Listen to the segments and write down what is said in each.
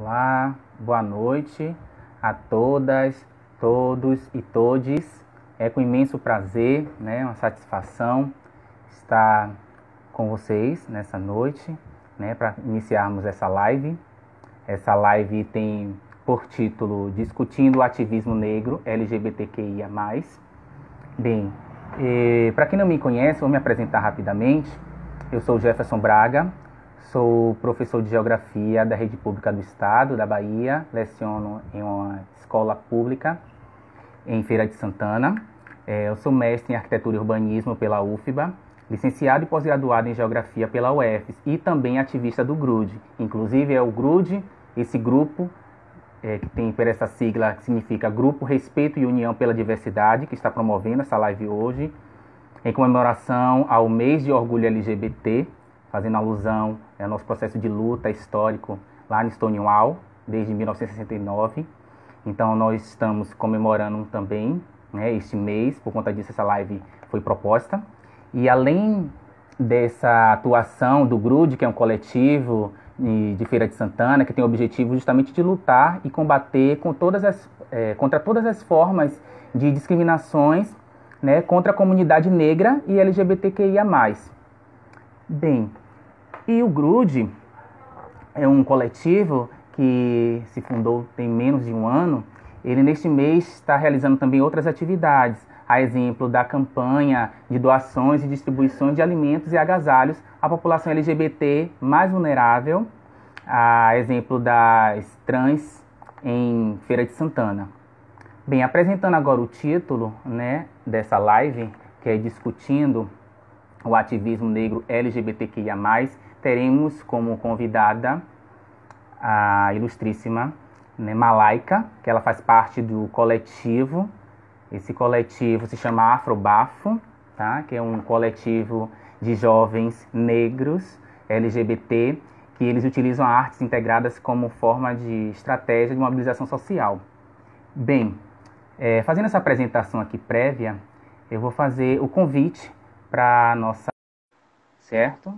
Olá, boa noite a todas, todos e todes. É com imenso prazer, uma satisfação estar com vocês nessa noite, para iniciarmos essa live. Essa live tem por título Discutindo o Ativismo Negro LGBTQIA+. Bem, para quem não me conhece, vou me apresentar rapidamente. Eu sou Jefferson Braga, sou professor de Geografia da Rede Pública do Estado da Bahia, leciono em uma escola pública em Feira de Santana. Eu sou mestre em Arquitetura e Urbanismo pela UFBA, licenciado e pós-graduado em Geografia pela UFES e também ativista do GRUD. Inclusive é o GRUD, esse grupo que tem por essa sigla que significa Grupo Respeito e União pela Diversidade, que está promovendo essa live hoje, em comemoração ao mês de orgulho LGBT, fazendo alusão ao nosso processo de luta histórico lá em Stonewall, desde 1969. Então nós estamos comemorando também este mês, por conta disso essa live foi proposta. E além dessa atuação do GRUD, que é um coletivo de Feira de Santana, que tem o objetivo justamente de lutar e combater contra todas as formas de discriminações contra a comunidade negra e LGBTQIA+. Bem, e o GRUD é um coletivo que se fundou tem menos de um ano. Ele neste mês está realizando também outras atividades, a exemplo da campanha de doações e distribuições de alimentos e agasalhos à população LGBT mais vulnerável, a exemplo das trans em Feira de Santana. Bem, apresentando agora o título dessa live, que é Discutindo o Ativismo Negro LGBTQIA+, teremos como convidada a ilustríssima Malaika, que ela faz parte do coletivo. Esse coletivo se chama Afrobafo, que é um coletivo de jovens negros LGBT, que eles utilizam artes integradas como forma de estratégia de mobilização social. Bem, fazendo essa apresentação aqui prévia, eu vou fazer o convite para a nossa... Certo?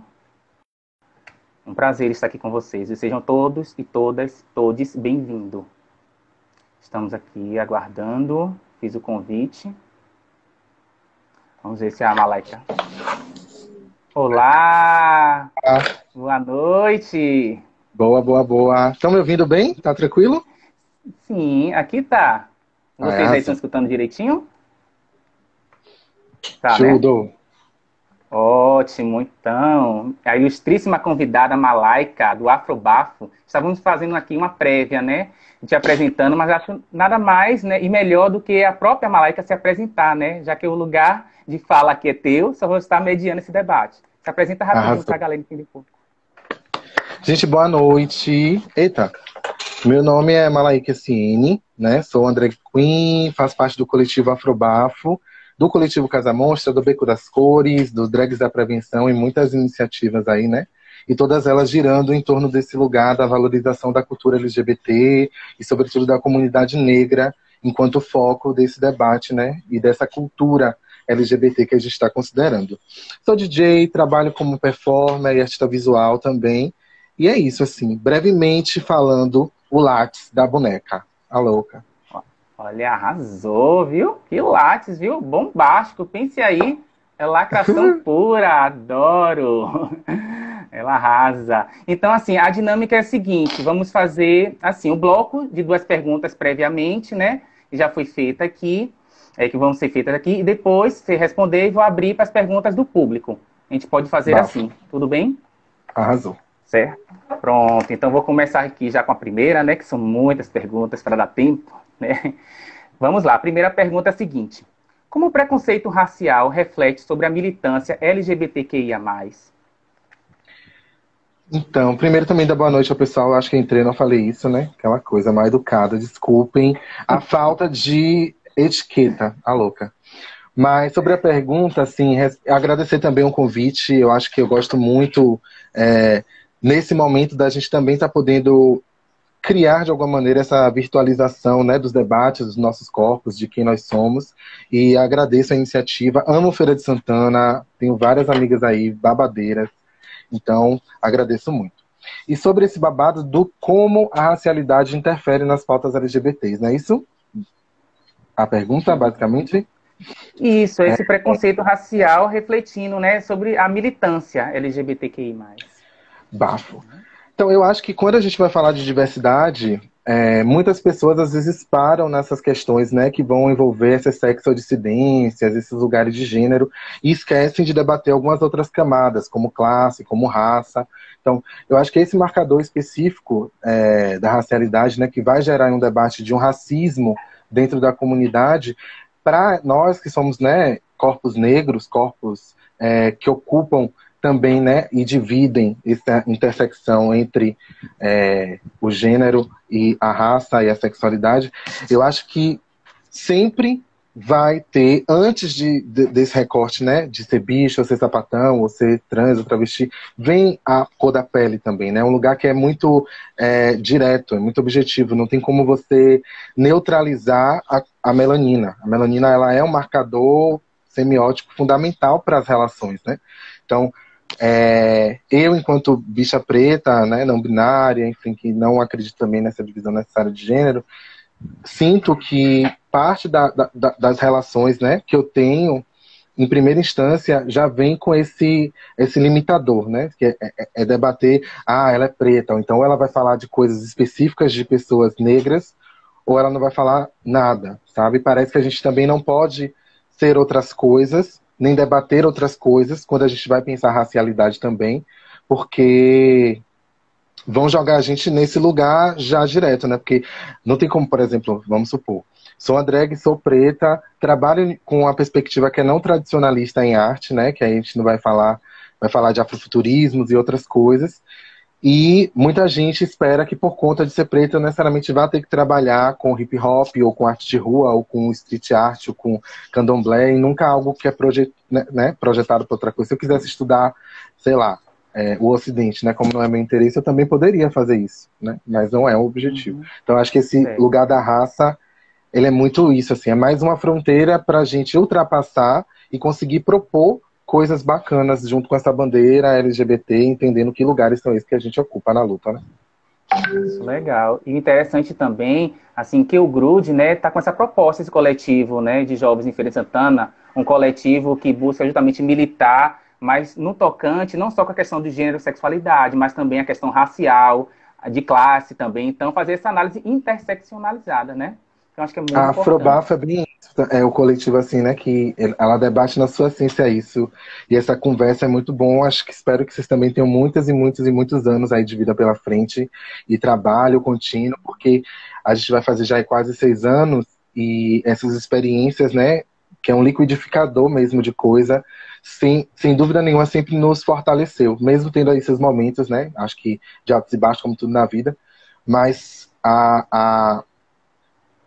Um prazer estar aqui com vocês. E sejam todos e todes bem-vindos. Estamos aqui aguardando. Fiz o convite. Vamos ver se a Malaika... Olá! Boa noite! Boa. Estão me ouvindo bem? Tá tranquilo? Sim, aqui tá. Vocês aí estão escutando direitinho? Tá, Tudo. né? Ótimo, então. A ilustríssima convidada Malaika, do Afrobafo, estávamos fazendo aqui uma prévia, te apresentando, mas acho nada mais e melhor do que a própria Malaika se apresentar, já que o lugar de fala aqui é teu, só vou estar mediando esse debate. Se apresenta rapidinho para a galera entender um pouco. Gente, boa noite. Eita, meu nome é Malaika Ciene, sou André Queen, faço parte do coletivo Afrobafo, do coletivo Casa Monstra, do Beco das Cores, dos Drags da Prevenção e muitas iniciativas aí, E todas elas girando em torno desse lugar da valorização da cultura LGBT e, sobretudo, da comunidade negra enquanto foco desse debate, E dessa cultura LGBT que a gente está considerando. Sou DJ, trabalho como performer e artista visual também. E é isso, assim, brevemente falando o látis da boneca, a louca. Olha, arrasou, viu? Que látis, viu? Bombástico. Pense aí, é lacração pura, adoro. Ela arrasa. Então, assim, a dinâmica é a seguinte, vamos fazer, assim, o bloco de 2 perguntas previamente, que já foi feita aqui, que vão ser feitas aqui, e depois você responder e vou abrir para as perguntas do público. A gente pode fazer assim, tudo bem? Arrasou. Certo? Pronto, então vou começar aqui já com a primeira, que são muitas perguntas para dar tempo, Vamos lá, a primeira pergunta é a seguinte. Como o preconceito racial reflete sobre a militância LGBTQIA+. Então, primeiro também dar boa noite ao pessoal, acho que entrei, não falei isso, Aquela coisa mal educada, desculpem a falta de etiqueta, a louca. Mas sobre a pergunta, assim, agradecer também o convite, eu acho que eu gosto muito, nesse momento da gente também estar podendo criar de alguma maneira essa virtualização dos debates, dos nossos corpos, de quem nós somos, e agradeço a iniciativa, amo Feira de Santana, tenho várias amigas aí, babadeiras, então agradeço muito. e sobre esse babado do como a racialidade interfere nas pautas LGBTs, não é isso? A pergunta, basicamente? Isso, esse preconceito racial refletindo, né, sobre a militância LGBTQI+. Bafo. Então, eu acho que quando a gente vai falar de diversidade, muitas pessoas às vezes param nessas questões, né, que vão envolver essas sexodissidências, esses lugares de gênero, e esquecem de debater algumas outras camadas, como classe, como raça. Então, eu acho que esse marcador específico da racialidade, né, que vai gerar um debate de um racismo dentro da comunidade, para nós que somos, né, corpos negros, corpos que ocupam também, né, e dividem essa intersecção entre o gênero e a raça e a sexualidade, eu acho que sempre vai ter, antes desse recorte, né, de ser bicho, ou ser sapatão, ou ser trans, ou travesti, vem a cor da pele também, né, um lugar que é muito direto, é muito objetivo, não tem como você neutralizar a melanina. A melanina, ela é um marcador semiótico fundamental para as relações, né, então, eu, enquanto bicha preta, né, não binária, enfim, que não acredito também nessa divisão necessária de gênero, sinto que parte das relações, né, que eu tenho, em primeira instância, já vem com esse limitador, né, que é debater, ela é preta, ou então ela vai falar de coisas específicas de pessoas negras, ou ela não vai falar nada, sabe? Parece que a gente também não pode ser outras coisas, nem debater outras coisas, quando a gente vai pensar racialidade também, porque vão jogar a gente nesse lugar já direto, né? Porque não tem como, por exemplo, vamos supor, sou uma drag, sou preta, trabalho com uma perspectiva que é não tradicionalista em arte, né? Que aí a gente não vai falar de afrofuturismos e outras coisas. E muita gente espera que por conta de ser preta eu necessariamente vá ter que trabalhar com hip hop, ou com arte de rua, ou com street art, ou com candomblé, e nunca algo que é projetado para outra coisa. Se eu quisesse estudar, sei lá, o Ocidente, né, como não é meu interesse, eu também poderia fazer isso, né, mas não é o objetivo. Então acho que esse lugar da raça, ele é muito isso, assim, é mais uma fronteira para a gente ultrapassar e conseguir propor coisas bacanas junto com essa bandeira LGBT, entendendo que lugares são esses que a gente ocupa na luta, né? Isso, legal. E interessante também, assim, que o GRUD, né, tá com essa proposta, esse coletivo, né, de jovens em Feira de Santana, um coletivo que busca justamente militar, mas no tocante, não só com a questão de gênero e sexualidade, mas também a questão racial, de classe também. Então, fazer essa análise interseccionalizada, né? Eu acho que é muito A importante. Afrobafo é bem isso, é o coletivo assim, né, que ela debate na sua essência isso, e essa conversa é muito bom, espero que vocês também tenham muitas e muitos e muitos anos aí de vida pela frente, e trabalho contínuo, porque a gente vai fazer já quase 6 anos, e essas experiências, né, que é um liquidificador mesmo de coisa, sem dúvida nenhuma sempre nos fortaleceu, mesmo tendo aí esses momentos, né, acho que de altos e baixos como tudo na vida, mas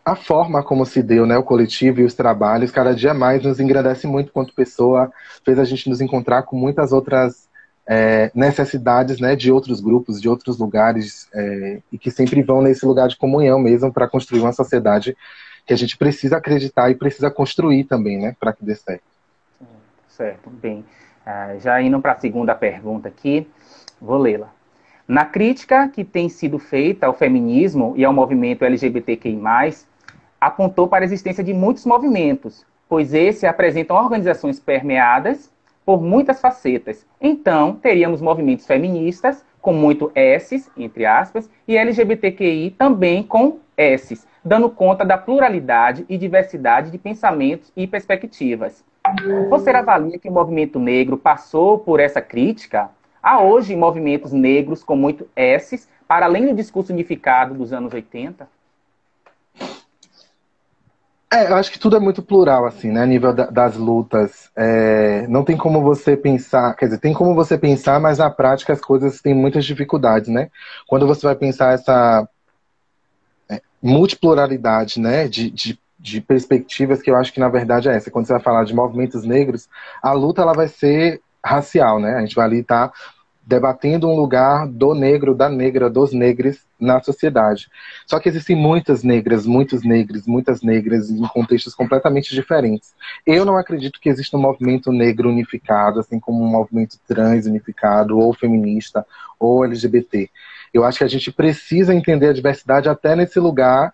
a forma como se deu, né, o coletivo e os trabalhos, cada dia mais nos engrandece muito quanto pessoa, fez a gente nos encontrar com muitas outras necessidades, né, de outros grupos, de outros lugares, e que sempre vão nesse lugar de comunhão mesmo para construir uma sociedade que a gente precisa acreditar e precisa construir também, né, para que dê certo. Certo, bem. Já indo para a segunda pergunta aqui, vou lê-la. Na crítica que tem sido feita ao feminismo e ao movimento LGBTQI+, apontou para a existência de muitos movimentos, pois esses apresentam organizações permeadas por muitas facetas. Então, teríamos movimentos feministas, com muito S's, entre aspas, e LGBTQI também com S's, dando conta da pluralidade e diversidade de pensamentos e perspectivas. Você avalia que o movimento negro passou por essa crítica? Há hoje movimentos negros com muito S's, para além do discurso unificado dos anos 80? Eu acho que tudo é muito plural, assim, né, a nível das lutas. Não tem como você pensar, quer dizer, tem como você pensar, mas na prática as coisas têm muitas dificuldades, né? Quando você vai pensar essa multipluralidade, né, de perspectivas, que eu acho que na verdade é essa. Quando você vai falar de movimentos negros, a luta ela vai ser racial, né? A gente vai ali estar debatendo um lugar do negro, da negra, dos negros na sociedade. Só que existem muitas negras, muitos negros, muitas negras em contextos completamente diferentes. Eu não acredito que exista um movimento negro unificado, assim como um movimento trans unificado, ou feminista, ou LGBT. Eu acho que a gente precisa entender a diversidade até nesse lugar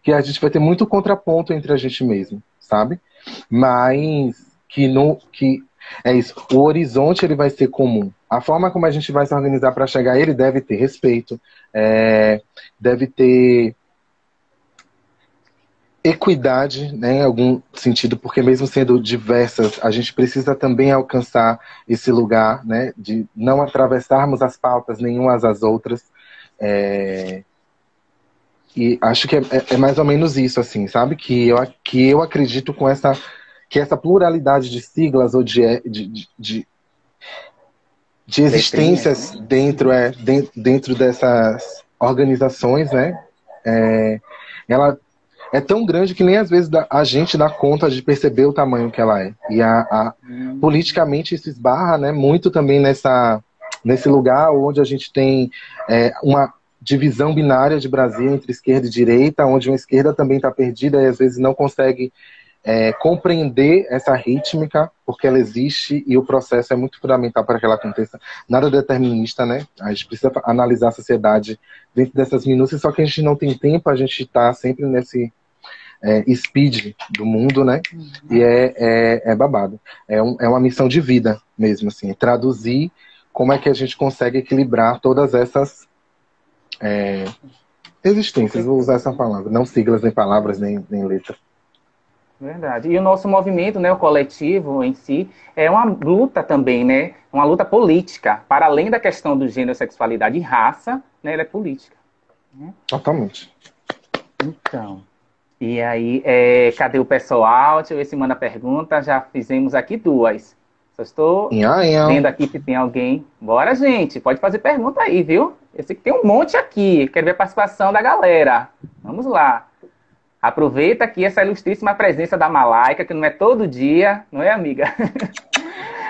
que a gente vai ter muito contraponto entre a gente mesmo, sabe? Mas que é isso. O horizonte ele vai ser comum. A forma como a gente vai se organizar para chegar a ele deve ter respeito, deve ter equidade, né, em algum sentido, porque mesmo sendo diversas, a gente precisa também alcançar esse lugar, né, de não atravessarmos as pautas nenhumas às outras. E acho que é mais ou menos isso, assim, sabe? Que eu acredito que essa pluralidade de siglas ou de existências dentro dessas organizações, né? Ela é tão grande que nem às vezes a gente dá conta de perceber o tamanho que ela é. E politicamente isso esbarra, né, muito também nesse lugar onde a gente tem uma divisão binária de Brasil entre esquerda e direita, onde uma esquerda também está perdida e às vezes não consegue compreender essa rítmica, porque ela existe e o processo é muito fundamental para que ela aconteça. Nada determinista, né? A gente precisa analisar a sociedade dentro dessas minúcias, só que a gente não tem tempo, a gente está sempre nesse speed do mundo, né? E é babado. É uma missão de vida mesmo, assim, traduzir como é que a gente consegue equilibrar todas essas existências, vou usar essa palavra, não siglas, nem palavras, nem letras. Verdade. E o nosso movimento, né, o coletivo em si, é uma luta também, né? Uma luta política. Para além da questão do gênero, sexualidade e raça, né, ela é política. Né? Totalmente. Então, e aí, cadê o pessoal? Deixa eu ver se manda pergunta. Já fizemos aqui 2. Só estou vendo aqui se tem alguém. Bora, gente. Pode fazer pergunta aí, viu? Eu sei que tem um monte aqui. Quero ver a participação da galera. Vamos lá. Aproveita aqui essa ilustríssima presença da Malaika, que não é todo dia, não é, amiga?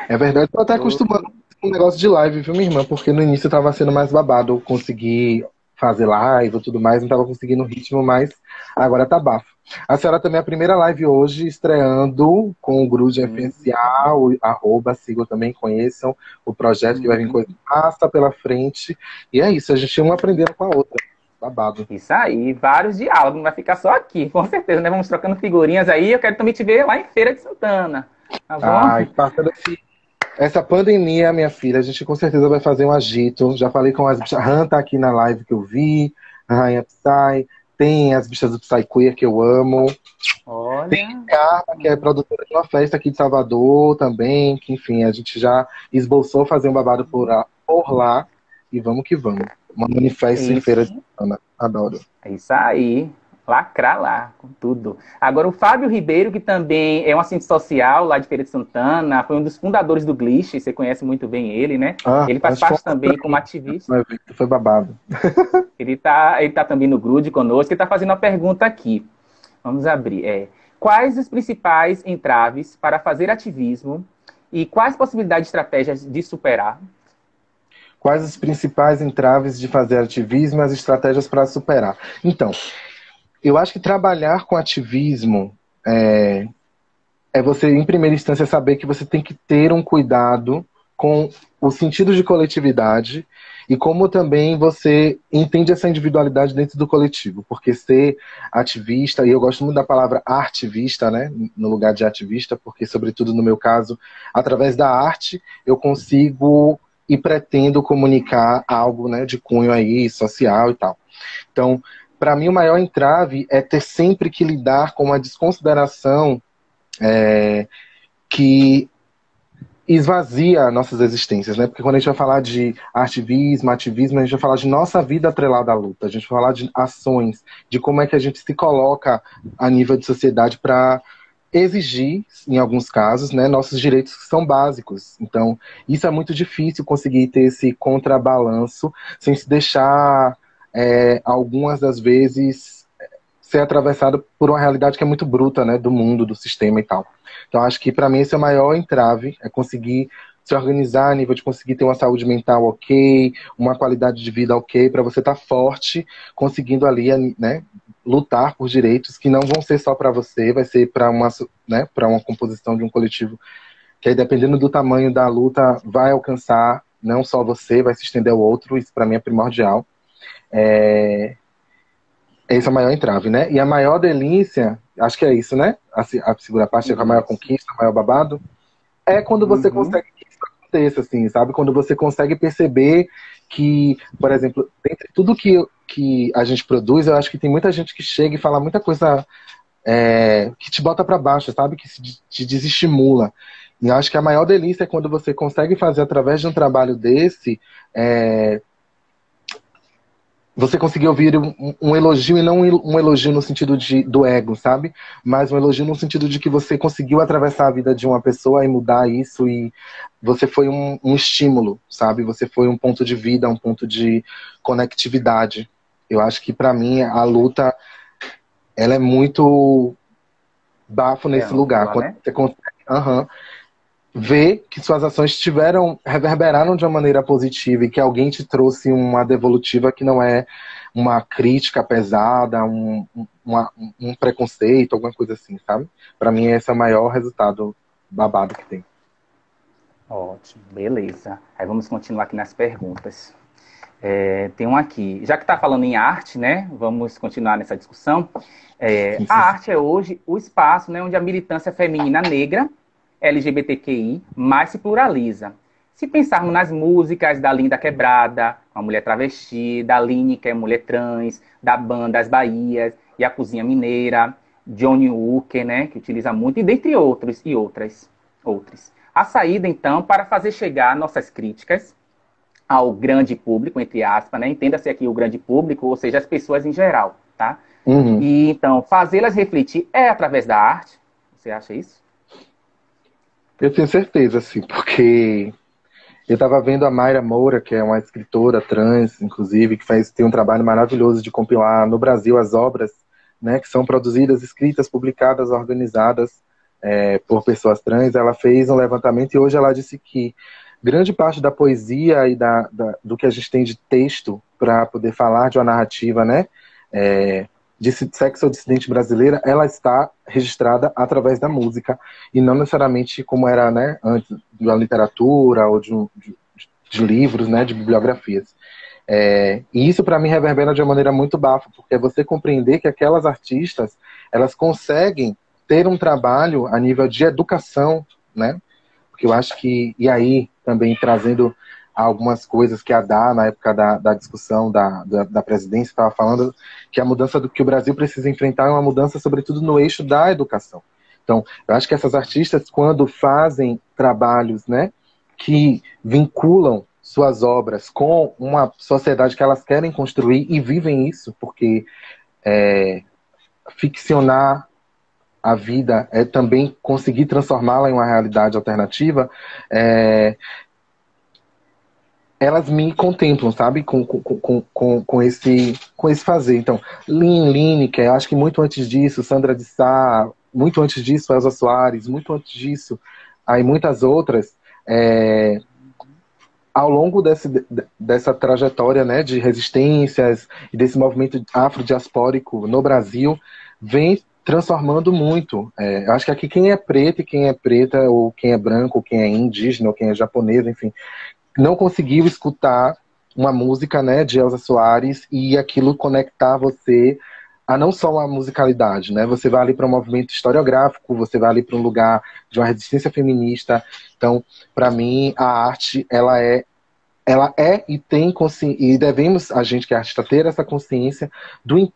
É verdade, eu tô até acostumando com o negócio de live, viu, minha irmã? Porque no início tava sendo mais babado, eu consegui fazer live e tudo mais, não tava conseguindo o ritmo, mas agora tá bafo. A senhora também é a primeira live hoje, estreando com o Grude FSA, sigam também, conheçam o projeto que vai vir coisa massa pela frente. E é isso, a gente um aprendendo com a outra. Babado. Isso aí, vários diálogos, não vai ficar só aqui, com certeza, né? Vamos trocando figurinhas aí, eu quero também te ver lá em Feira de Santana, tá bom? Ai, passando essa pandemia, minha filha, a gente com certeza vai fazer um agito. Já falei com as bichas, Han tá aqui na live que eu vi, a Rainha Psy, tem as bichas do Psy Queer que eu amo. Olha. Tem a Carla, que é produtora de uma festa aqui de Salvador também, que enfim, a gente já esboçou fazer um babado por lá, e vamos que vamos. Uma manifesto em Feira de Santana. Adoro. É isso aí. Lacrar lá, com tudo. Agora, o Fábio Ribeiro, que também é um assistente social lá de Feira de Santana, foi um dos fundadores do Glitch, você conhece muito bem ele, né? Ele faz parte também como ativista. Foi babado. Ele tá também no Grude conosco, ele está fazendo uma pergunta aqui. Vamos abrir. Quais os principais entraves para fazer ativismo e quais possibilidades de estratégias de superar? Quais os principais entraves de fazer ativismo e as estratégias para superar? Então, eu acho que trabalhar com ativismo é você, em primeira instância, saber que você tem que ter um cuidado com o sentido de coletividade e como também você entende essa individualidade dentro do coletivo. Porque ser ativista, e eu gosto muito da palavra artivista, né, no lugar de ativista, porque, sobretudo no meu caso, através da arte, eu consigo e pretendo comunicar algo, né, de cunho aí, social e tal. Então, para mim, o maior entrave é ter sempre que lidar com uma desconsideração que esvazia nossas existências, né? Porque quando a gente vai falar de ativismo, a gente vai falar de nossa vida atrelada à luta, a gente vai falar de ações, de como é que a gente se coloca a nível de sociedade para exigir, em alguns casos, né, nossos direitos que são básicos. Então, isso é muito difícil conseguir ter esse contrabalanço sem se deixar, algumas das vezes, ser atravessado por uma realidade que é muito bruta, né, do mundo, do sistema e tal. Então, acho que para mim esse é o maior entrave, é conseguir se organizar, a nível de conseguir ter uma saúde mental ok, uma qualidade de vida ok, para você estar forte, conseguindo ali, né, lutar por direitos que não vão ser só para você, vai ser para uma, né, para uma composição de um coletivo que aí, dependendo do tamanho da luta, vai alcançar não só você, vai se estender ao outro. Isso para mim é primordial. Esse é o maior entrave, né? E a maior delícia, acho que é isso, né? A segunda parte é a maior Isso. conquista, o maior babado, é quando você Uhum. consegue que isso aconteça, assim, sabe? Quando você consegue perceber que, por exemplo, entre tudo que a gente produz, eu acho que tem muita gente que chega e fala muita coisa que te bota para baixo, sabe? Que te desestimula. E eu acho que a maior delícia é quando você consegue fazer através de um trabalho desse, é, você conseguir ouvir um elogio e não um elogio no sentido do ego, sabe? Mas um elogio no sentido de que você conseguiu atravessar a vida de uma pessoa e mudar isso e você foi um estímulo, sabe? Você foi um ponto de vida, um ponto de conectividade. Eu acho que para mim a luta ela é muito bafo É nesse lugar. ampla, Quando né? você consegue, ver que suas ações reverberaram de uma maneira positiva e que alguém te trouxe uma devolutiva que não é uma crítica pesada, um preconceito, alguma coisa assim, sabe? Para mim esse é o maior resultado babado que tem. Ótimo, beleza. Aí vamos continuar aqui nas perguntas. Tem um aqui. Já que está falando em arte, né? Vamos continuar nessa discussão. Sim, A sim, sim. arte é hoje o espaço, né, onde a militância feminina negra, LGBTQI, mais se pluraliza. Se pensarmos nas músicas da Linda Quebrada, uma mulher travesti, da Line, que é mulher trans, da banda As Bahias e a Cozinha Mineira, Johnny Hooker, né, que utiliza muito, e dentre outros e outros. A saída, então, para fazer chegar nossas críticas ao grande público, entre aspas, né? Entenda-se aqui o grande público, ou seja, as pessoas em geral, tá? Uhum. E então, fazê-las refletir é através da arte? Você acha isso? Eu tenho certeza, assim, porque eu estava vendo a Mayra Moura, que é uma escritora trans, inclusive, que tem um trabalho maravilhoso de compilar no Brasil as obras, né, que são produzidas, escritas, publicadas, organizadas por pessoas trans. Ela fez um levantamento e hoje ela disse que grande parte da poesia e do que a gente tem de texto para poder falar de uma narrativa, né, de sexo dissidente brasileira, ela está registrada através da música e não necessariamente como era, né, antes da literatura ou de livros, né, de bibliografias. E isso para mim reverbera de uma maneira muito bafa, porque é você compreender que aquelas artistas elas conseguem ter um trabalho a nível de educação, né? Porque eu acho que, e aí também trazendo algumas coisas que a Dá, na época da discussão da presidência, estava falando que a mudança do que o Brasil precisa enfrentar é uma mudança, sobretudo, no eixo da educação. Então, eu acho que essas artistas, quando fazem trabalhos, né, que vinculam suas obras com uma sociedade que elas querem construir e vivem isso, porque ficcionar a vida é também conseguir transformá-la em uma realidade alternativa, elas me contemplam, sabe? Com esse fazer. Então, Lineker, eu acho que muito antes disso, Sandra de Sá, muito antes disso, Elza Soares, muito antes disso, aí muitas outras, ao longo dessa trajetória, né, de resistências e desse movimento afrodiaspórico no Brasil, vem transformando muito. Eu acho que aqui quem é preto e quem é preta, ou quem é branco, ou quem é indígena, ou quem é japonês, enfim, não conseguiu escutar uma música, né, de Elza Soares e aquilo conectar você a não só uma musicalidade, né? Você vai ali para um movimento historiográfico, você vai ali para um lugar de uma resistência feminista. Então, para mim, a arte, ela é e tem consciência, e devemos, a gente que é artista, ter essa consciência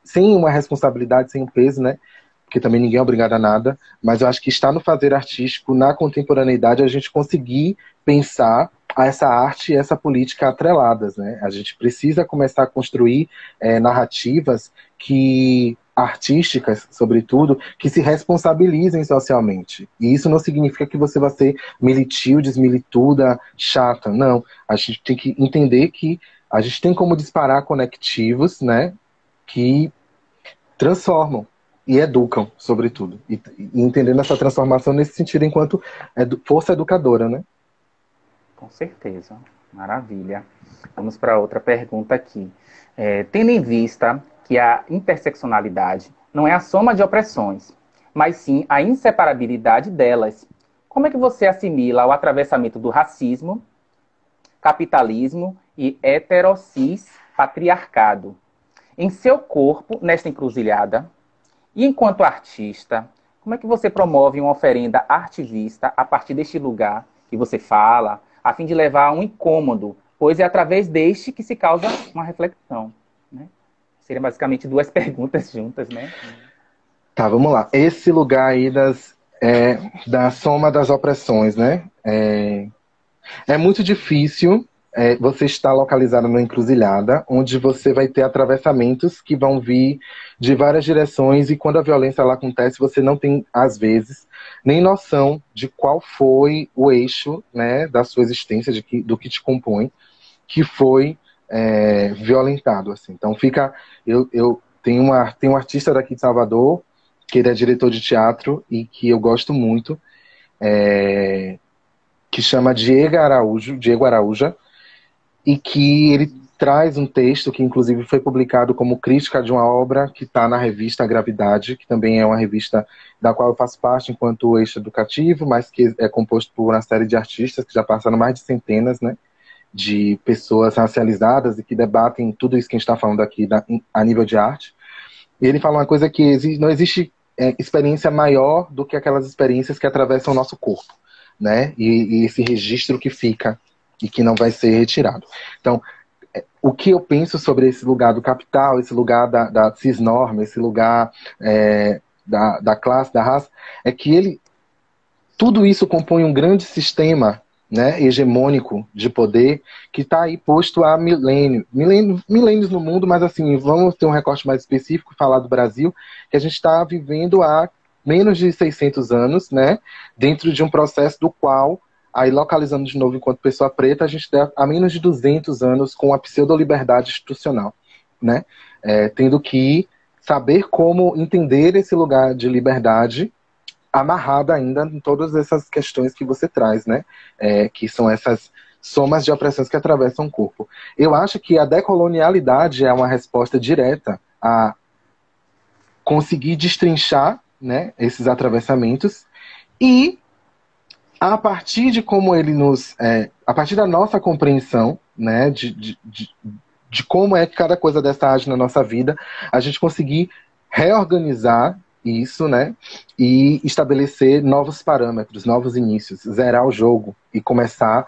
sem uma responsabilidade, sem um peso, né? Porque também ninguém é obrigado a nada, mas eu acho que está no fazer artístico, na contemporaneidade, a gente conseguir pensar essa arte e essa política atreladas, né? A gente precisa começar a construir narrativas artísticas, sobretudo, que se responsabilizem socialmente. E isso não significa que você vai ser militil, desmilituda, chata. Não. A gente tem que entender que a gente tem como disparar conectivos, né? Que transformam e educam, sobretudo. E entendendo essa transformação nesse sentido enquanto força educadora, né? Com certeza. Maravilha. Vamos para outra pergunta aqui. Tendo em vista que a interseccionalidade não é a soma de opressões, mas sim a inseparabilidade delas, como é que você assimila o atravessamento do racismo, capitalismo e heterocis patriarcado em seu corpo nesta encruzilhada? E enquanto artista, como é que você promove uma oferenda artivista a partir deste lugar que você fala, a fim de levar a um incômodo, pois é através deste que se causa uma reflexão, né? Seriam basicamente duas perguntas juntas, né? Tá, vamos lá. Esse lugar aí da soma das opressões, né? É muito difícil você estar localizado numa encruzilhada, onde você vai ter atravessamentos que vão vir de várias direções, e quando a violência ela acontece, você não tem, às vezes, nem noção de qual foi o eixo, né, da sua existência, do que te compõe, que foi violentado. Assim. Então eu tenho um artista daqui de Salvador, que ele é diretor de teatro e que eu gosto muito, que chama Diego Araújo, e que ele traz um texto que inclusive foi publicado como crítica de uma obra que está na revista Gravidade, que também é uma revista da qual eu faço parte enquanto eixo educativo, mas que é composto por uma série de artistas que já passaram mais de centenas, né, de pessoas racializadas e que debatem tudo isso que a gente está falando aqui a nível de arte. E ele fala uma coisa que não existe experiência maior do que aquelas experiências que atravessam o nosso corpo, né? E esse registro que fica e que não vai ser retirado. Então, o que eu penso sobre esse lugar do capital, esse lugar da cisnorma, esse lugar da classe, da raça, é que tudo isso compõe um grande sistema, né, hegemônico de poder que está aí posto há milênios no mundo, mas assim, vamos ter um recorte mais específico, falar do Brasil, que a gente está vivendo há menos de 600 anos, né, dentro de um processo do qual, aí localizando de novo enquanto pessoa preta, a gente está há menos de 200 anos com a pseudo-liberdade institucional, né, tendo que saber como entender esse lugar de liberdade amarrado ainda em todas essas questões que você traz, né, que são essas somas de opressões que atravessam o corpo. Eu acho que a decolonialidade é uma resposta direta a conseguir destrinchar, né, esses atravessamentos, e a partir de como ele a partir da nossa compreensão, né, de como é que cada coisa dessa age na nossa vida, a gente conseguir reorganizar isso, né, e estabelecer novos parâmetros, novos inícios, zerar o jogo e começar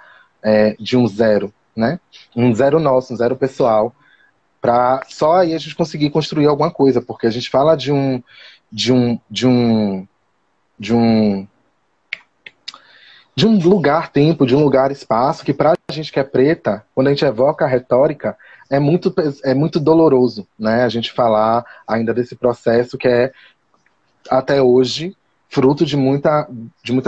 de um zero, né, um zero nosso, um zero pessoal, para só aí a gente conseguir construir alguma coisa, porque a gente fala de um lugar-tempo, de um lugar-espaço, que pra gente que é preta, quando a gente evoca a retórica, é muito doloroso, né? A gente falar ainda desse processo que é, até hoje, fruto de muita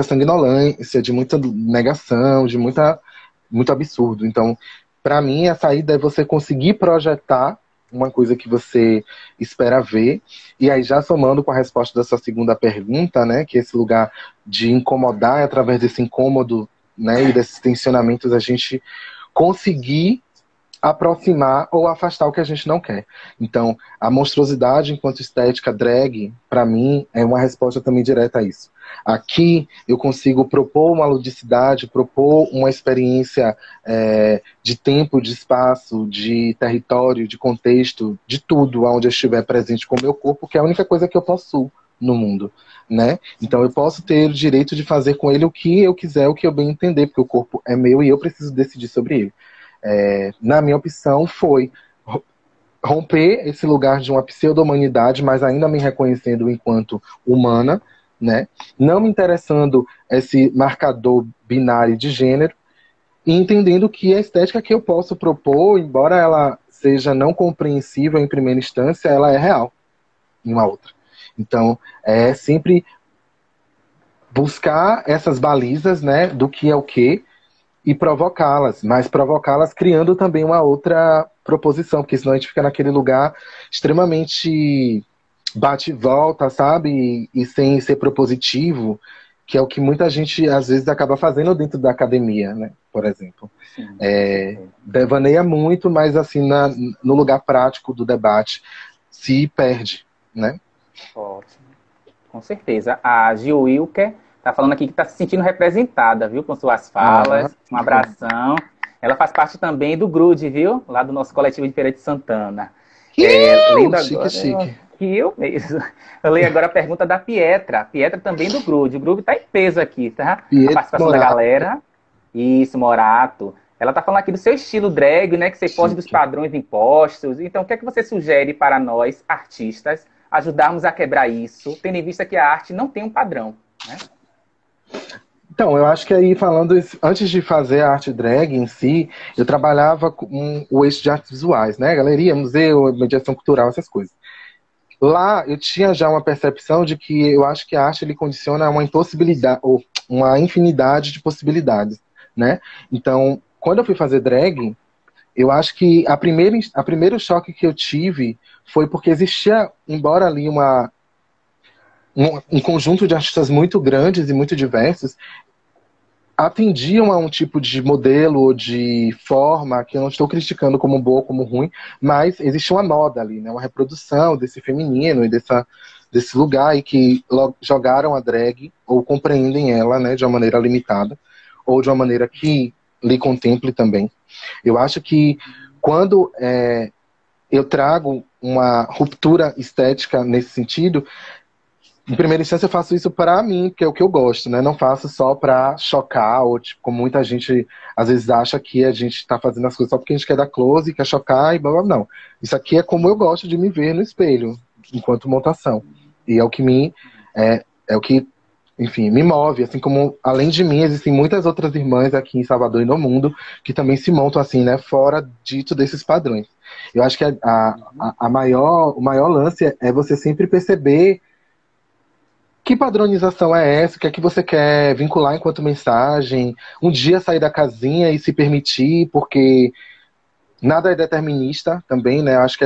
sanguinolência, de muita negação, de muito absurdo. Então, para mim, a saída é você conseguir projetar uma coisa que você espera ver, e aí já somando com a resposta da sua segunda pergunta, né, que esse lugar de incomodar, através desse incômodo, né, e desses tensionamentos, a gente conseguir aproximar ou afastar o que a gente não quer. Então, a monstruosidade enquanto estética drag, para mim, é uma resposta também direta a isso. Aqui eu consigo propor uma ludicidade, propor uma experiência de tempo, de espaço, de território, de contexto, de tudo onde eu estiver presente com o meu corpo, que é a única coisa que eu possuo no mundo, né? Então eu posso ter o direito de fazer com ele o que eu quiser, o que eu bem entender, porque o corpo é meu e eu preciso decidir sobre ele. Na minha opção foi romper esse lugar de uma pseudo-humanidade, mas ainda me reconhecendo enquanto humana, né? Não me interessando esse marcador binário de gênero, e entendendo que a estética que eu posso propor, embora ela seja não compreensível em primeira instância, ela é real em uma outra. Então, é sempre buscar essas balizas, né, do que é o que, e provocá-las, mas provocá-las criando também uma outra proposição, porque senão a gente fica naquele lugar extremamente bate e volta, sabe? E sem ser propositivo. que é o que muita gente, às vezes, acaba fazendo dentro da academia, né? Por exemplo. Sim. Devaneia muito, mas, assim, no lugar prático do debate, se perde, né? Ótimo. Com certeza. A Gil Wilker está falando aqui que está se sentindo representada, viu? Com suas falas. Um abração. Ela faz parte também do GRUD, viu? Lá do nosso coletivo de Feira de Santana. Lendo agora... Chique. Que eu mesmo. Eu leio agora a pergunta da Pietra. Pietra também do GRUD. O grupo está em peso aqui, tá? A participação da galera. Isso, Morato. Ela está falando aqui do seu estilo drag, né? Que você foge dos padrões impostos. Então, o que é que você sugere para nós, artistas, ajudarmos a quebrar isso, tendo em vista que a arte não tem um padrão, né? Então, eu acho que aí, falando isso, antes de fazer a arte drag em si, eu trabalhava com o eixo de artes visuais, né? Galeria, museu, mediação cultural, essas coisas. Lá, eu tinha já uma percepção de que eu acho que a arte, ele condiciona uma impossibilidade, ou uma infinidade de possibilidades, né? Então, quando eu fui fazer drag, eu acho que a primeiro choque que eu tive foi porque existia, embora ali um conjunto de artistas muito grandes e muito diversos, atendiam a um tipo de modelo ou de forma que eu não estou criticando como boa ou como ruim, mas existe uma moda ali, né? Uma reprodução desse feminino e desse lugar e que jogaram a drag ou compreendem ela, né, de uma maneira limitada ou de uma maneira que lhe contemple também. Eu acho que quando eu trago uma ruptura estética nesse sentido, em primeira instância eu faço isso para mim, que é o que eu gosto, né? Não faço só para chocar, ou tipo, como muita gente às vezes acha que a gente está fazendo as coisas só porque a gente quer dar close, quer chocar e blá blá. Não. Isso aqui é como eu gosto de me ver no espelho, enquanto montação. E é o que é o que, enfim, me move. Assim como, além de mim, existem muitas outras irmãs aqui em Salvador e no mundo que também se montam assim, né? Fora dito desses padrões. Eu acho que o maior lance é você sempre perceber que padronização é essa? O que é que você quer vincular enquanto mensagem? Um dia sair da casinha e se permitir, porque nada é determinista também, né? Acho que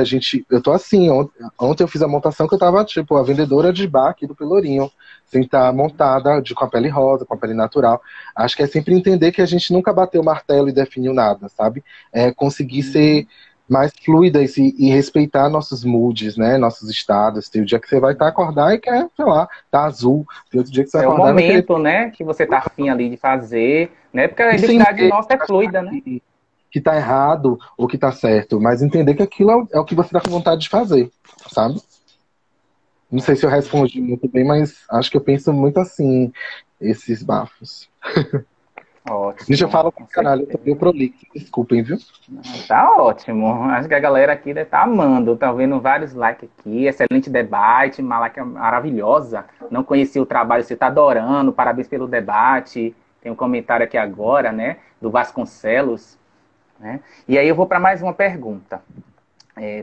eu tô assim, ontem eu fiz a montação que eu tava, tipo, a vendedora de bar aqui do Pelourinho, sem estar montada com a pele rosa, com a pele natural. Acho que é sempre entender que a gente nunca bateu o martelo e definiu nada, sabe? É conseguir ser mais fluida e respeitar nossos moods, né? Nossos estados. Tem o dia que você vai estar acordar e quer, sei lá, tá azul. Tem outro dia que você vai acordar o momento, né, que você tá afim ali de fazer, né? Porque a identidade nossa é fluida, né? Que tá errado ou que tá certo, mas entender que aquilo é o que você tá com vontade de fazer, sabe? Não sei se eu respondi muito bem, mas acho que eu penso muito assim, esses bafos. Ótimo. Gente, eu falo pra caralho, eu tô meio prolixo, desculpem, viu? Tá ótimo. Acho que a galera aqui deve estar amando. Tá vendo vários likes aqui. Excelente debate. Malaika maravilhosa. Não conhecia o trabalho, você tá adorando. Parabéns pelo debate. Tem um comentário aqui agora, né? Do Vasconcelos. Né? E aí eu vou para mais uma pergunta.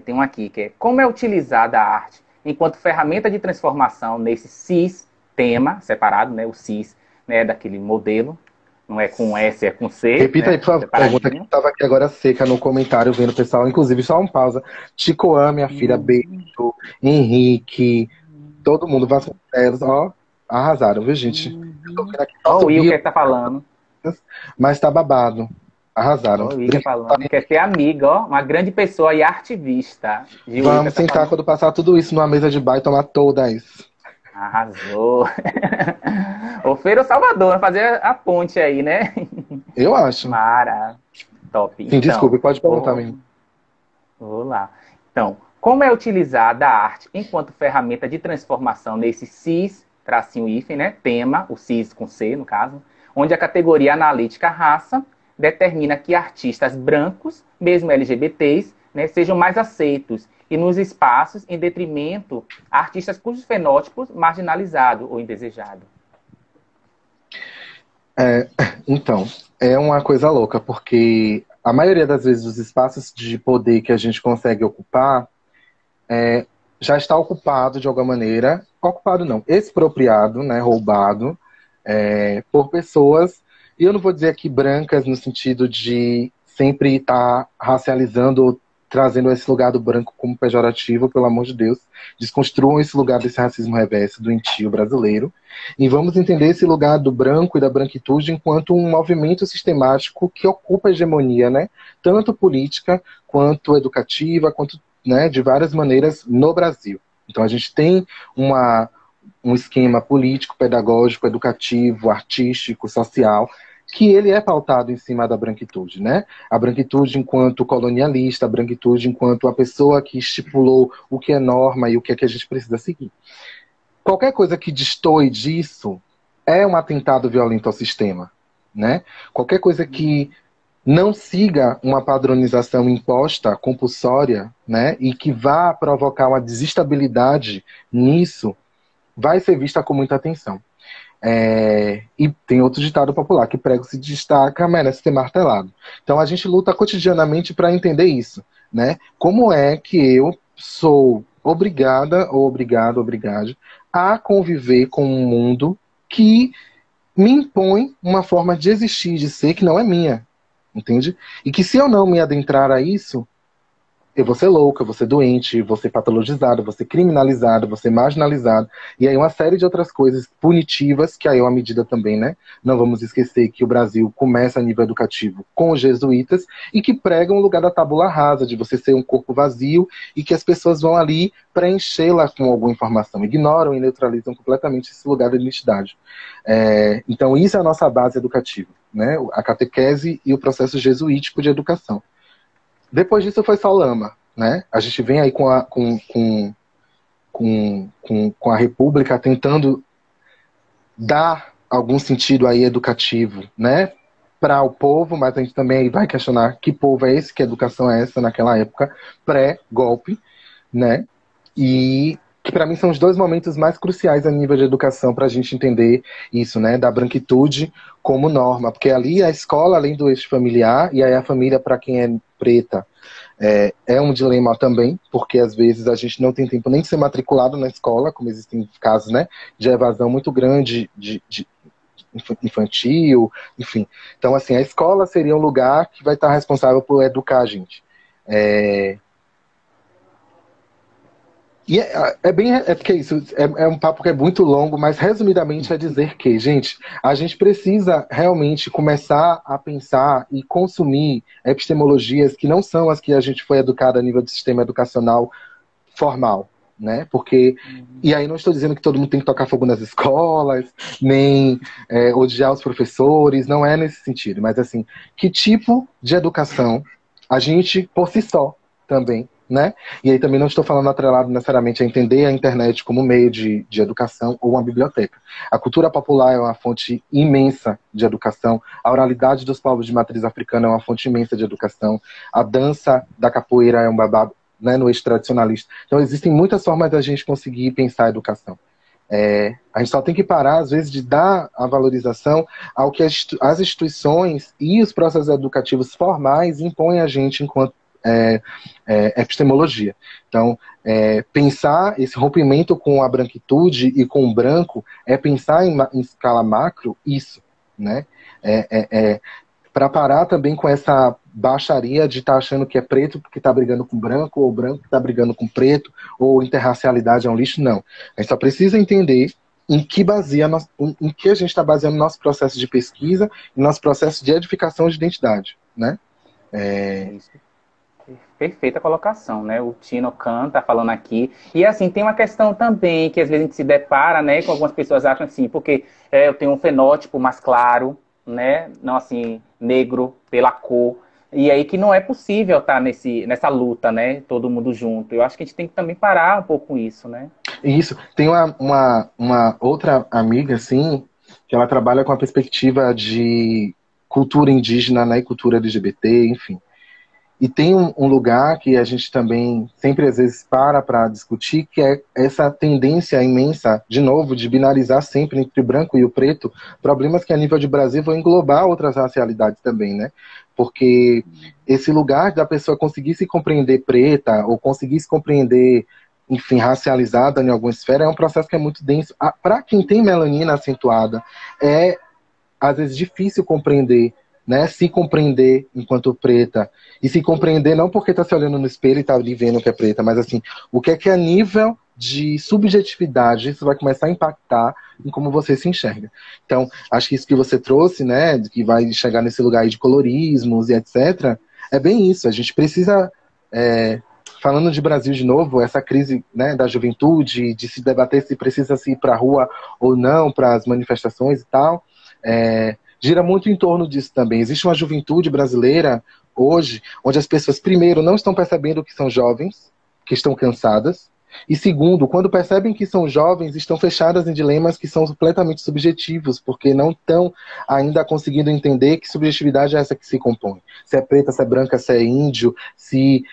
Tem um aqui que é: como é utilizada a arte enquanto ferramenta de transformação nesse cis tema separado, né? O cis, né? Daquele modelo. Não é com S, é com C. Repita, né? aí, por favor, pergunta que estava aqui agora seca no comentário, vendo o pessoal. Inclusive, só uma pausa. Ticoã, minha filha, beijo. Henrique, todo mundo, Vasconcelos, ó, arrasaram, viu, gente? Eu tô vendo aqui, Ó, o Will que tá falando. Mas tá babado. Arrasaram. Ó, o Will falando. Quer ser amiga, ó. Uma grande pessoa e artivista. Vamos sentar quando passar tudo isso numa mesa de bar e tomar todas. Arrasou. O Feira Salvador, fazer a ponte aí, né? Eu acho. Mara. Top. Sim, então, desculpe, pode perguntar mesmo. Vou lá. Então, como é utilizada a arte enquanto ferramenta de transformação nesse cis, tracinho hífen, né? Tema, o cis com C, no caso, onde a categoria analítica raça determina que artistas brancos, mesmo LGBTs, né, sejam mais aceitos e nos espaços em detrimento a artistas cujos fenótipos marginalizados ou indesejados. Então, é uma coisa louca, porque a maioria das vezes os espaços de poder que a gente consegue ocupar já está ocupado de alguma maneira, ocupado não, expropriado, né, roubado, por pessoas, e eu não vou dizer aqui brancas no sentido de sempre estar racializando trazendo esse lugar do branco como pejorativo, pelo amor de Deus. Desconstruam esse lugar desse racismo reverso, doentio brasileiro. E vamos entender esse lugar do branco e da branquitude enquanto um movimento sistemático que ocupa a hegemonia, né? Tanto política, quanto educativa, quanto, né, de várias maneiras no Brasil. Então a gente tem um esquema político, pedagógico, educativo, artístico, social, que ele é pautado em cima da branquitude, né? A branquitude enquanto colonialista, a branquitude enquanto a pessoa que estipulou o que é norma e o que é que a gente precisa seguir. Qualquer coisa que destoe disso é um atentado violento ao sistema, né? Qualquer coisa que não siga uma padronização imposta, compulsória, né? E que vá provocar uma desestabilidade nisso, vai ser vista com muita atenção. E tem outro ditado popular, que prego se destaca, merece ser martelado. Então a gente luta cotidianamente para entender isso, né? Como é que eu sou obrigada, ou obrigado, a conviver com um mundo que me impõe uma forma de existir, de ser, que não é minha, entende? E que se eu não me adentrar a isso, eu vou ser louca, eu vou ser doente, vou ser patologizado, vou ser criminalizado, vou ser marginalizado. E aí uma série de outras coisas punitivas, que aí é uma medida também, né? Não vamos esquecer que o Brasil começa a nível educativo com os jesuítas e que pregam o lugar da tábula rasa, de você ser um corpo vazio e que as pessoas vão ali preenchê-la com alguma informação. Ignoram e neutralizam completamente esse lugar da identidade. Então isso é a nossa base educativa, né? A catequese e o processo jesuítico de educação. Depois disso foi só lama, né? A gente vem aí com a República tentando dar algum sentido aí educativo, né? Para o povo, mas a gente também vai questionar que povo é esse, que educação é essa naquela época, pré-golpe, né? E que para mim são os dois momentos mais cruciais a nível de educação para a gente entender isso, né? Da branquitude como norma, porque ali a escola, além do eixo familiar, e aí a família, para quem é preta, é um dilema também, porque às vezes a gente não tem tempo nem de ser matriculado na escola, como existem casos, né, de evasão muito grande de infantil, enfim. Então, assim, a escola seria um lugar que vai estar responsável por educar a gente. E porque isso é um papo que é muito longo, mas resumidamente é dizer que, gente, a gente precisa realmente começar a pensar e consumir epistemologias que não são as que a gente foi educado a nível do sistema educacional formal, né? Porque, e aí não estou dizendo que todo mundo tem que tocar fogo nas escolas, nem odiar os professores, não é nesse sentido, mas assim, que tipo de educação a gente, por si só, também, né? E aí também não estou falando atrelado necessariamente a entender a internet como meio de educação ou uma biblioteca. A cultura popular é uma fonte imensa de educação, a oralidade dos povos de matriz africana é uma fonte imensa de educação, a dança da capoeira é um babado, né, no eixo tradicionalista. Então existem muitas formas da gente conseguir pensar a educação. A gente só tem que parar, às vezes, de dar a valorização ao que as instituições e os processos educativos formais impõem a gente enquanto epistemologia. Então, pensar esse rompimento com a branquitude e com o branco é pensar em escala macro isso, né? Para parar também com essa baixaria de estar achando que é preto que está brigando com branco, ou branco que está brigando com preto, ou interracialidade é um lixo, não. A gente só precisa entender em que a gente está baseando nosso processo de pesquisa e nosso processo de edificação de identidade, né? Perfeita colocação, né? O Tino Khan tá falando aqui. E assim, tem uma questão também que às vezes a gente se depara, né? Com algumas pessoas acham assim, porque eu tenho um fenótipo mais claro, né? Não assim, negro pela cor. E aí que não é possível estar nessa luta, né? Todo mundo junto. Eu acho que a gente tem que também parar um pouco com isso, né? Isso. Tem uma outra amiga, assim, que ela trabalha com a perspectiva de cultura indígena, né? E cultura LGBT, enfim. E tem um lugar que a gente também sempre, às vezes, para discutir, que é essa tendência imensa, de novo, de binarizar sempre entre o branco e o preto, problemas que a nível de Brasil vão englobar outras racialidades também, né? Porque esse lugar da pessoa conseguir se compreender preta, ou conseguir se compreender, enfim, racializada em alguma esfera, é um processo que é muito denso. Para quem tem melanina acentuada, às vezes, difícil compreender né, se compreender enquanto preta, e se compreender não porque está se olhando no espelho e está ali vendo que é preta, mas assim, o que é a nível de subjetividade isso vai começar a impactar em como você se enxerga. Então, acho que isso que você trouxe, né, que vai chegar nesse lugar aí de colorismos e etc., é bem isso. A gente precisa, falando de Brasil de novo, essa crise, né, da juventude, de se debater se precisa se ir para a rua ou não, para as manifestações e tal, gira muito em torno disso também. Existe uma juventude brasileira hoje, onde as pessoas, primeiro, não estão percebendo que são jovens, que estão cansadas, e segundo, quando percebem que são jovens, estão fechadas em dilemas que são completamente subjetivos, porque não estão ainda conseguindo entender que subjetividade é essa que se compõe. Se é preta, se é branca, se é índio, se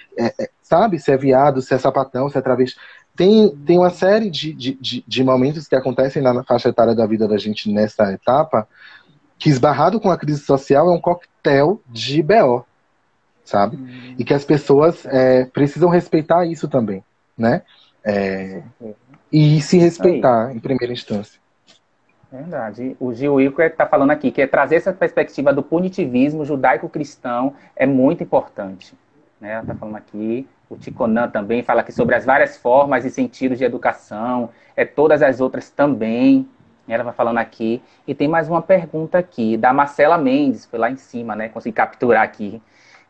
sabe, se é viado, se é sapatão, se é travesti. Tem uma série de momentos que acontecem na faixa etária da vida da gente nessa etapa, que esbarrado com a crise social é um coquetel de BO, sabe? E que as pessoas precisam respeitar isso também, né? E se respeitar em primeira instância. Verdade. O Gil Wilker está falando aqui que trazer essa perspectiva do punitivismo judaico-cristão é muito importante. Né? Ela está falando aqui. O Ticonan também fala aqui sobre as várias formas e sentidos de educação, todas as outras também. Ela vai falando aqui. E tem mais uma pergunta aqui, da Marcela Mendes, foi lá em cima, né? Consegui capturar aqui.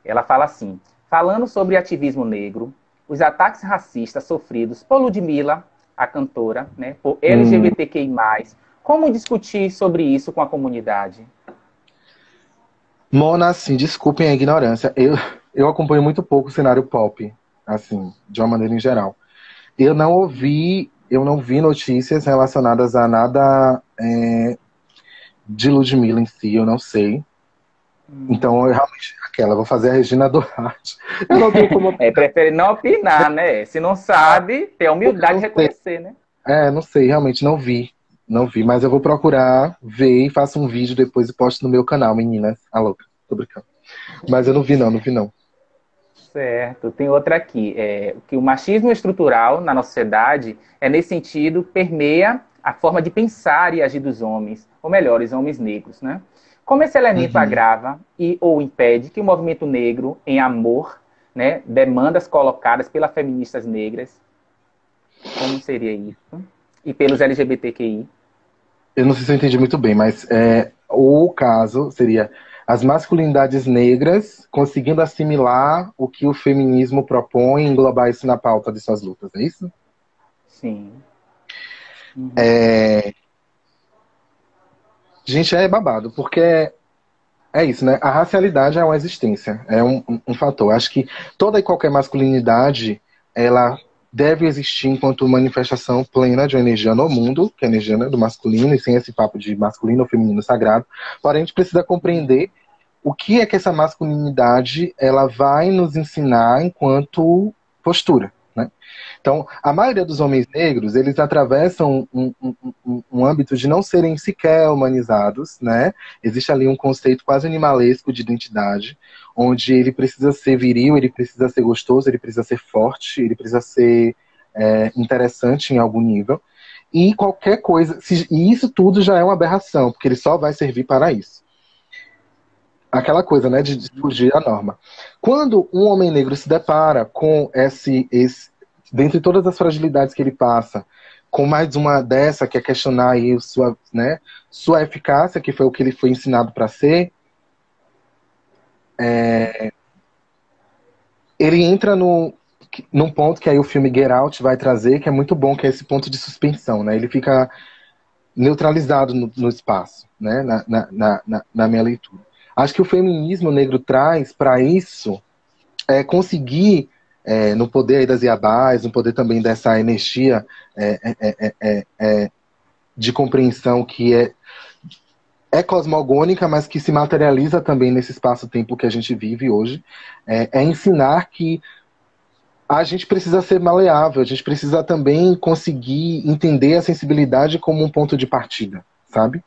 Ela fala assim: falando sobre ativismo negro, os ataques racistas sofridos por Ludmilla, a cantora, né, por LGBTQI+, como discutir sobre isso com a comunidade? Mona, assim, desculpem a ignorância, eu acompanho muito pouco o cenário pop, assim, de uma maneira em geral. Eu não vi notícias relacionadas a nada de Ludmilla em si, eu não sei. Então, eu realmente, vou fazer a Regina Duarte. Eu não tenho como... prefere não opinar, né? Se não sabe, ter a humildade de reconhecer, né? Não sei, realmente não vi. Não vi, mas eu vou procurar ver e faço um vídeo depois e posto no meu canal, meninas. Ah, louca, tô brincando. Mas eu não vi não. Certo. Tem outra aqui. Que o machismo estrutural na nossa sociedade, nesse sentido, permeia a forma de pensar e agir dos homens, ou melhor, os homens negros, né? Como esse elemento agrava ou impede que o movimento negro, em amor, né, demandas colocadas pelas feministas negras, como seria isso? E pelos LGBTQI? Eu não sei se eu entendi muito bem, mas o caso seria as masculinidades negras conseguindo assimilar o que o feminismo propõe e englobar isso na pauta de suas lutas, é isso? Sim. Gente, é babado, porque é isso, né? A racialidade é uma existência, é um fator. Acho que toda e qualquer masculinidade, ela deve existir enquanto manifestação plena de uma energia no mundo, que é a energia, né, do masculino, e sem esse papo de masculino ou feminino sagrado. Porém, a gente precisa compreender o que é que essa masculinidade ela vai nos ensinar enquanto postura, né? Então, a maioria dos homens negros, eles atravessam um âmbito de não serem sequer humanizados, né? Existe ali um conceito quase animalesco de identidade, onde ele precisa ser viril, ele precisa ser gostoso, ele precisa ser forte, ele precisa ser interessante em algum nível. E qualquer coisa, e isso tudo já é uma aberração, porque ele só vai servir para isso. Aquela coisa, né, de fugir da norma. Quando um homem negro se depara com dentre todas as fragilidades que ele passa, com mais uma dessa, que é questionar aí sua eficácia, que foi o que ele foi ensinado para ser, ele entra num ponto que aí o filme Get Out vai trazer, que é muito bom, que é esse ponto de suspensão, né? Ele fica neutralizado no espaço, né? Na minha leitura. Acho que o feminismo negro traz para isso conseguir, no poder aí das Iabás, no poder também dessa energia de compreensão que é cosmogônica, mas que se materializa também nesse espaço-tempo que a gente vive hoje, ensinar que a gente precisa ser maleável, a gente precisa também conseguir entender a sensibilidade como um ponto de partida, sabe?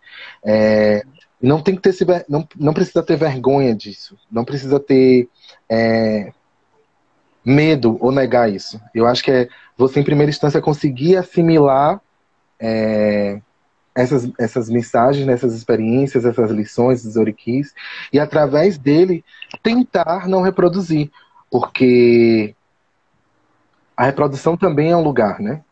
Não tem que ter não precisa ter vergonha disso, não precisa ter medo ou negar isso. Eu acho que você, em primeira instância, conseguir assimilar essas mensagens, né, essas experiências, essas lições, esses oriquis, e através dele tentar não reproduzir, porque a reprodução também é um lugar, né?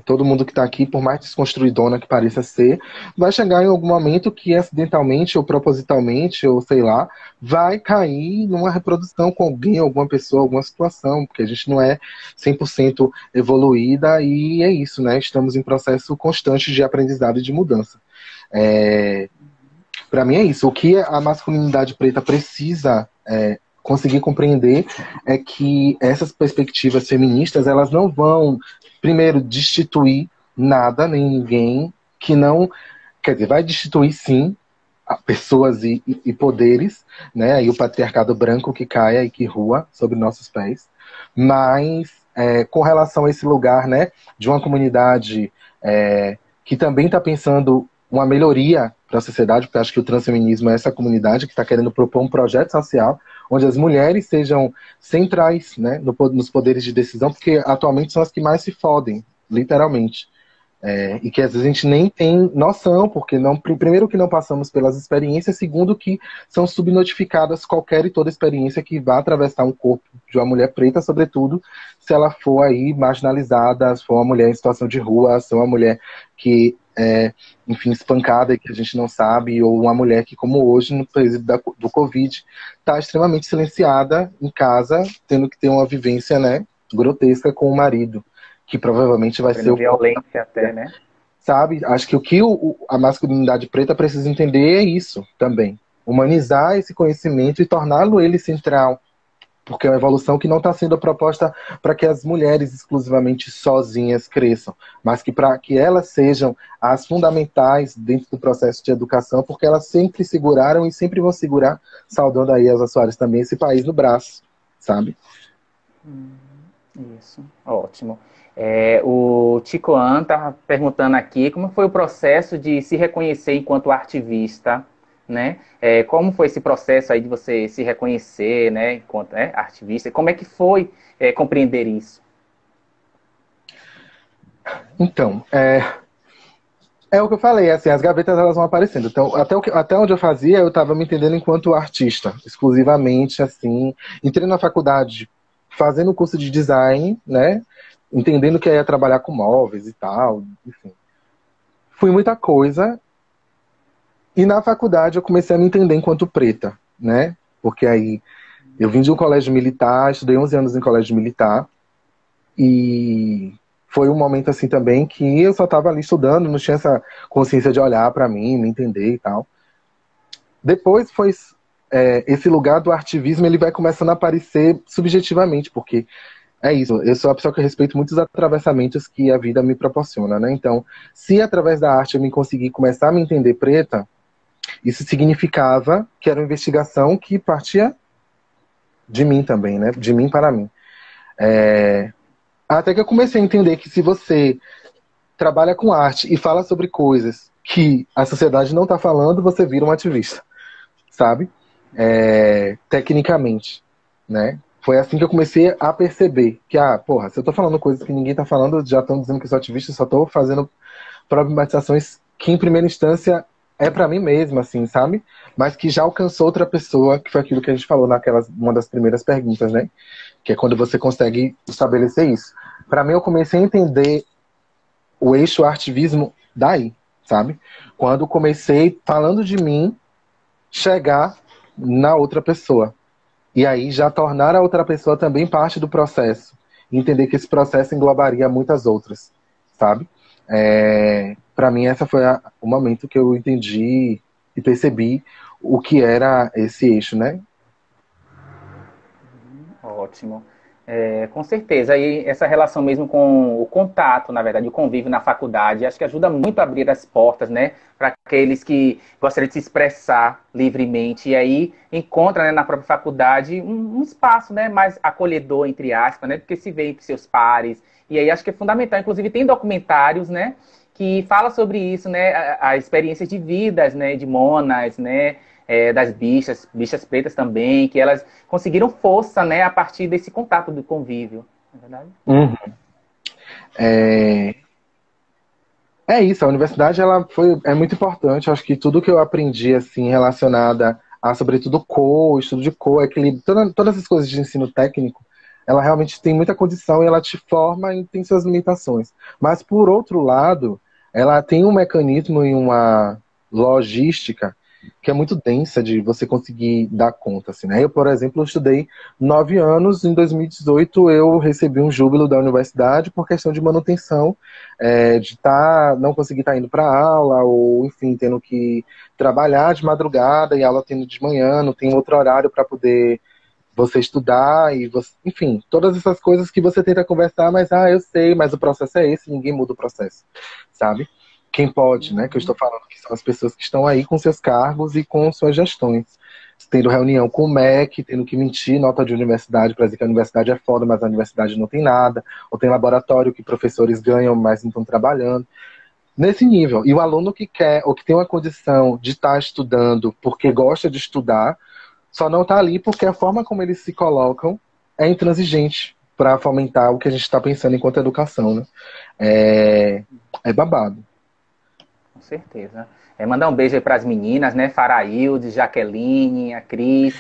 Todo mundo que está aqui, por mais desconstruidona que pareça ser, vai chegar em algum momento que acidentalmente ou propositalmente, ou sei lá, vai cair numa reprodução com alguém, alguma pessoa, alguma situação, porque a gente não é 100% evoluída e é isso, né? Estamos em processo constante de aprendizado e de mudança. Para mim é isso. O que a masculinidade preta precisa conseguir compreender é que essas perspectivas feministas, elas não vão, primeiro, destituir nada, nem ninguém, que não... Quer dizer, vai destituir, sim, pessoas e poderes, né? E o patriarcado branco que caia e que rua sobre nossos pés. Mas, com relação a esse lugar, né, de uma comunidade que também está pensando uma melhoria para a sociedade, porque acho que o transfeminismo é essa comunidade que está querendo propor um projeto social onde as mulheres sejam centrais, né, nos poderes de decisão, porque atualmente são as que mais se fodem, literalmente. E que às vezes a gente nem tem noção, porque primeiro que não passamos pelas experiências, segundo que são subnotificadas qualquer e toda experiência que vá atravessar um corpo de uma mulher preta, sobretudo se ela for aí marginalizada, se for uma mulher em situação de rua, se for uma mulher que enfim, espancada e que a gente não sabe, ou uma mulher que, como hoje, no período do Covid, está extremamente silenciada em casa, tendo que ter uma vivência, né, grotesca com o marido, que provavelmente vai ser o... violência até, né? Sabe? Acho que o que a masculinidade preta precisa entender é isso também. Humanizar esse conhecimento e torná-lo ele central. Porque é uma evolução que não está sendo proposta para que as mulheres exclusivamente sozinhas cresçam, mas que para que elas sejam as fundamentais dentro do processo de educação, porque elas sempre seguraram e sempre vão segurar, saudando aí Elza Soares também, esse país no braço, sabe? Isso, ótimo. O Ticoan está perguntando aqui como foi o processo de se reconhecer enquanto ativista, né? Como foi esse processo aí de você se reconhecer, né, enquanto ativista? Como é que foi compreender isso? Então, é o que eu falei, assim, as gavetas elas vão aparecendo. Então, até onde eu fazia, eu estava me entendendo enquanto artista, exclusivamente, assim. Entrei na faculdade fazendo o curso de design, né? Entendendo que eu ia trabalhar com móveis e tal, enfim. Fui muita coisa. E na faculdade eu comecei a me entender enquanto preta, né? Porque aí eu vim de um colégio militar, estudei 11 anos em colégio militar. E foi um momento assim também que eu só estava ali estudando, não tinha essa consciência de olhar para mim, me entender e tal. Depois foi esse lugar do ativismo, ele vai começando a aparecer subjetivamente, porque é isso, eu sou a pessoa que respeito muitos atravessamentos que a vida me proporciona, né? Então, se através da arte eu me conseguir começar a me entender preta, isso significava que era uma investigação que partia de mim também, né? De mim para mim. Até que eu comecei a entender que se você trabalha com arte e fala sobre coisas que a sociedade não está falando, você vira um ativista, sabe? Tecnicamente, né? Foi assim que eu comecei a perceber que, porra, se eu tô falando coisas que ninguém tá falando, já estão dizendo que eu sou ativista, eu só tô fazendo problematizações que, em primeira instância, é para mim mesmo, assim, sabe? Mas que já alcançou outra pessoa, que foi aquilo que a gente falou uma das primeiras perguntas, né? Que é quando você consegue estabelecer isso. Para mim, eu comecei a entender o eixo ativismo daí, sabe? Quando comecei, falando de mim, chegar na outra pessoa. E aí já tornar a outra pessoa também parte do processo. E entender que esse processo englobaria muitas outras, sabe? Para mim, esse foi o momento que eu entendi e percebi o que era esse eixo, né? Ótimo. Com certeza. E essa relação mesmo com o contato, na verdade, o convívio na faculdade, acho que ajuda muito a abrir as portas, né, para aqueles que gostariam de se expressar livremente. E aí encontra, né, na própria faculdade um espaço, né, mais acolhedor, entre aspas, né, porque se vê entre seus pares. E aí acho que é fundamental. Inclusive tem documentários, né, que fala sobre isso, né, a experiência de vidas, né, de monas, né, das bichas pretas também, que elas conseguiram força, né, a partir desse contato do convívio, não é verdade? Uhum. É isso, a universidade é muito importante. Eu acho que tudo que eu aprendi assim relacionada a, sobretudo, estudo de equilíbrio, todas as coisas de ensino técnico, ela realmente tem muita condição e ela te forma e tem suas limitações. Mas, por outro lado, ela tem um mecanismo e uma logística que é muito densa de você conseguir dar conta, assim, né? Eu, por exemplo, estudei 9 anos. Em 2018 eu recebi um júbilo da universidade por questão de manutenção, de não conseguir estar indo para aula, ou enfim, tendo que trabalhar de madrugada e aula tendo de manhã, não tem outro horário para poder você estudar e você, enfim, todas essas coisas que você tenta conversar, mas eu sei, mas o processo é esse, ninguém muda o processo, sabe? Quem pode, né? Que eu estou falando que são as pessoas que estão aí com seus cargos e com suas gestões. Tendo reunião com o MEC, tendo que mentir nota de universidade para dizer que a universidade é foda, mas a universidade não tem nada, ou tem laboratório que professores ganham, mas não estão trabalhando. Nesse nível. E o aluno que quer, ou que tem uma condição de estar estudando porque gosta de estudar, só não está ali porque a forma como eles se colocam é intransigente para fomentar o que a gente está pensando enquanto educação, né? É babado. Com certeza. Mandar um beijo aí para as meninas, né? Farailde, Jaqueline, a Cris.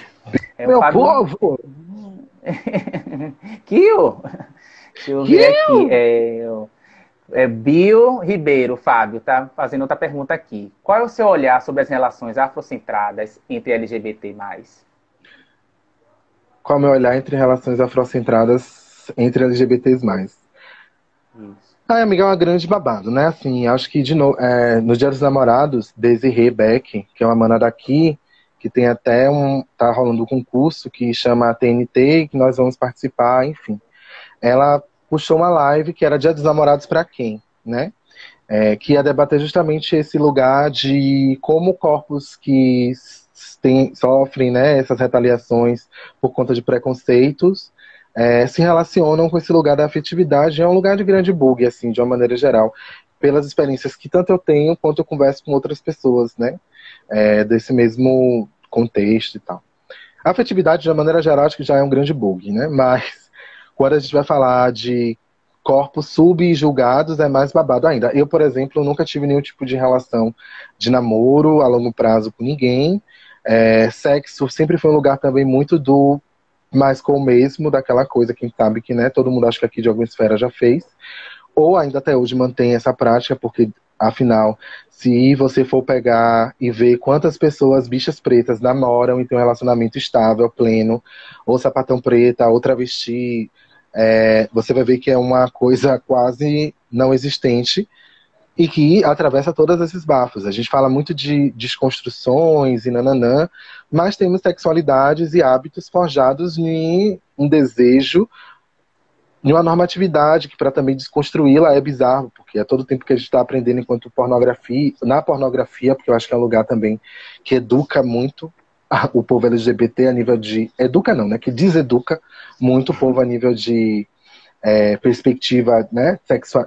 Meu povo! Kio! Deixa eu ver aqui. Bio Ribeiro, Fábio, tá fazendo outra pergunta aqui. Qual é o seu olhar sobre as relações afrocentradas entre LGBT+. Qual é o meu olhar entre relações afrocentradas entre LGBTs+. Isso. Amiga, é uma grande babado, né? Assim, acho que, de novo, no Dia dos Namorados, Desirê Beck, que é uma mana daqui, que tem até tá rolando um concurso que chama TNT, que nós vamos participar, enfim. Ela puxou uma live que era Dia dos Namorados para quem, né? Que ia debater justamente esse lugar de como corpos que sofrem, né, essas retaliações por conta de preconceitos se relacionam com esse lugar da afetividade. É um lugar de grande bug, assim, de uma maneira geral, pelas experiências que tanto eu tenho quanto eu converso com outras pessoas, né, desse mesmo contexto e tal. A afetividade, de uma maneira geral, acho que já é um grande bug, né, mas quando a gente vai falar de corpos subjulgados, é mais babado ainda. Eu, por exemplo, nunca tive nenhum tipo de relação de namoro a longo prazo com ninguém. Sexo sempre foi um lugar também muito do mais com o mesmo, daquela coisa, quem sabe que, né, todo mundo acha que aqui de alguma esfera já fez, ou ainda até hoje mantém essa prática, porque, afinal, se você for pegar e ver quantas pessoas bichas pretas namoram e tem um relacionamento estável, pleno, ou sapatão preta, ou travesti, você vai ver que é uma coisa quase não existente e que atravessa todos esses bafos. A gente fala muito de desconstruções e nananã, mas temos sexualidades e hábitos forjados em um desejo, em uma normatividade que, para também desconstruí-la, é bizarro, porque é todo o tempo que a gente está aprendendo enquanto na pornografia, porque eu acho que é um lugar também que educa muito o povo LGBT a nível de... Educa não, né? Que deseduca muito o povo a nível de perspectiva, né,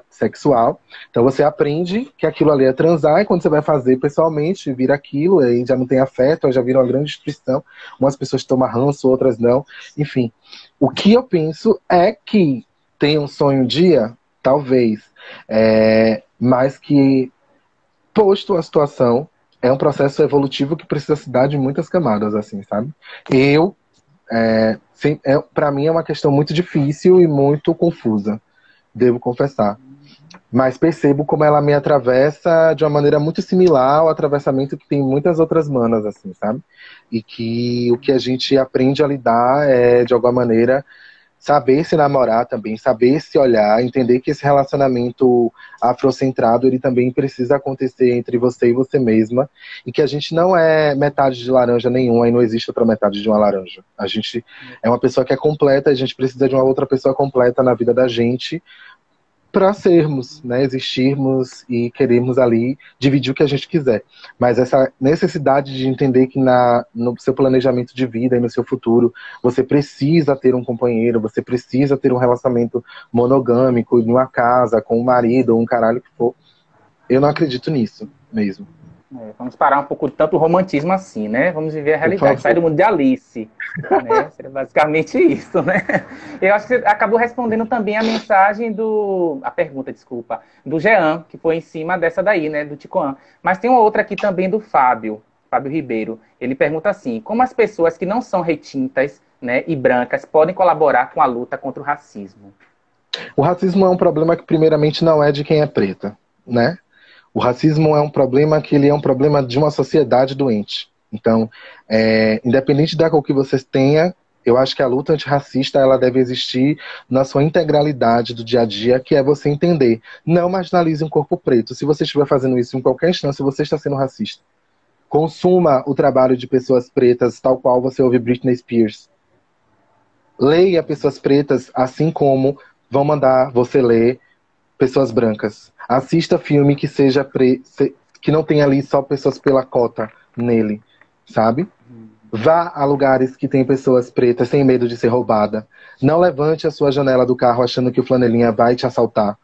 sexual. Então você aprende que aquilo ali é transar, e quando você vai fazer pessoalmente, vira aquilo, aí já não tem afeto, aí já vira uma grande destruição. Umas pessoas tomam ranço, outras não. Enfim, o que eu penso é que tem um sonho um dia, talvez, mas que, posto a situação, é um processo evolutivo que precisa se dar de muitas camadas, assim, sabe? Para mim é uma questão muito difícil e muito confusa, devo confessar. Mas percebo como ela me atravessa de uma maneira muito similar ao atravessamento que tem muitas outras manas, assim, sabe? E que o que a gente aprende a lidar é, de alguma maneira, saber se namorar também, saber se olhar, entender que esse relacionamento afrocentrado, ele também precisa acontecer entre você e você mesma, e que a gente não é metade de laranja nenhuma, e não existe outra metade de uma laranja. A gente é uma pessoa que é completa, a gente precisa de uma outra pessoa completa na vida da gente, para sermos, né, existirmos e queremos ali dividir o que a gente quiser. Mas essa necessidade de entender que no seu planejamento de vida e no seu futuro, você precisa ter um companheiro, você precisa ter um relacionamento monogâmico, numa casa, com um marido, ou um caralho que for. Eu não acredito nisso mesmo. Vamos parar um pouco de tanto romantismo assim, né? Vamos viver a Por realidade, sair favor. do mundo de Alice, né? Seria basicamente isso, né? Eu acho que você acabou respondendo também a mensagem a pergunta, desculpa, do Jean, que foi em cima dessa daí, né? Do Ticoan. Mas tem uma outra aqui também do Fábio Ribeiro. Ele pergunta assim: como as pessoas que não são retintas, né, e brancas podem colaborar com a luta contra o racismo? O racismo é um problema que, primeiramente, não é de quem é preta, né? O racismo é um problema que ele é um problema de uma sociedade doente. Então, independente da cor que você tenha, eu acho que a luta antirracista ela deve existir na sua integralidade do dia a dia, que é você entender. Não marginalize um corpo preto. Se você estiver fazendo isso em qualquer instância, você está sendo racista. Consuma o trabalho de pessoas pretas, tal qual você ouve Britney Spears. Leia pessoas pretas, assim como vão mandar você ler pessoas brancas. Assista filme que que não tenha ali só pessoas pela cota nele, sabe? Vá a lugares que tem pessoas pretas sem medo de ser roubada. Não levante a sua janela do carro achando que o flanelinha vai te assaltar.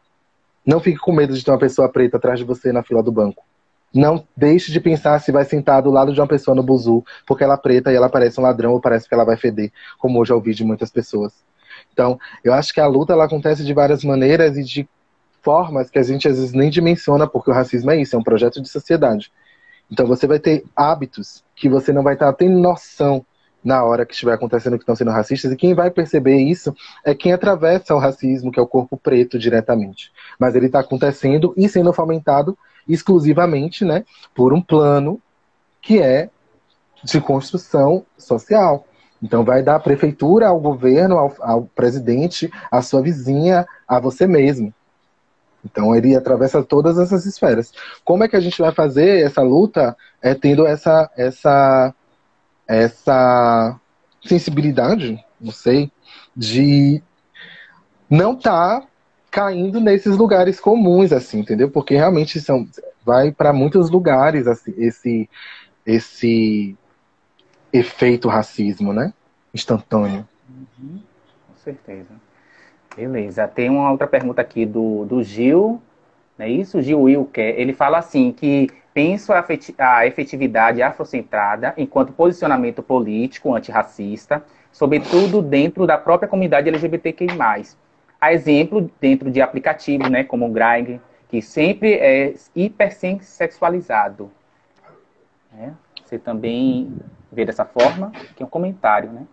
Não fique com medo de ter uma pessoa preta atrás de você na fila do banco. Não deixe de pensar se vai sentar do lado de uma pessoa no buzu, porque ela é preta e ela parece um ladrão ou parece que ela vai feder, como hoje eu ouvi de muitas pessoas. Então, eu acho que a luta ela acontece de várias maneiras e de formas que a gente às vezes nem dimensiona, porque o racismo é isso, é um projeto de sociedade. Então você vai ter hábitos que você não vai estar tendo noção na hora que estiver acontecendo que estão sendo racistas, e quem vai perceber isso é quem atravessa o racismo, que é o corpo preto diretamente. Mas ele está acontecendo e sendo fomentado exclusivamente, né, por um plano que é de construção social. Então vai da prefeitura ao governo, ao presidente, à sua vizinha, a você mesmo. Então ele atravessa todas essas esferas. Como é que a gente vai fazer essa luta tendo essa sensibilidade, não sei, de não estar caindo nesses lugares comuns, assim, entendeu? Porque realmente vai para muitos lugares assim, esse efeito racismo, né? Instantâneo. Com certeza. Beleza. Tem uma outra pergunta aqui do Gil, não é isso? Gil Wilker. Ele fala assim que penso a efetividade afrocentrada enquanto posicionamento político antirracista, sobretudo dentro da própria comunidade LGBTQI+. A exemplo, dentro de aplicativos, né, como o Grindr, que sempre é hipersexualizado. Né? Você também vê dessa forma? Aqui é um comentário, né?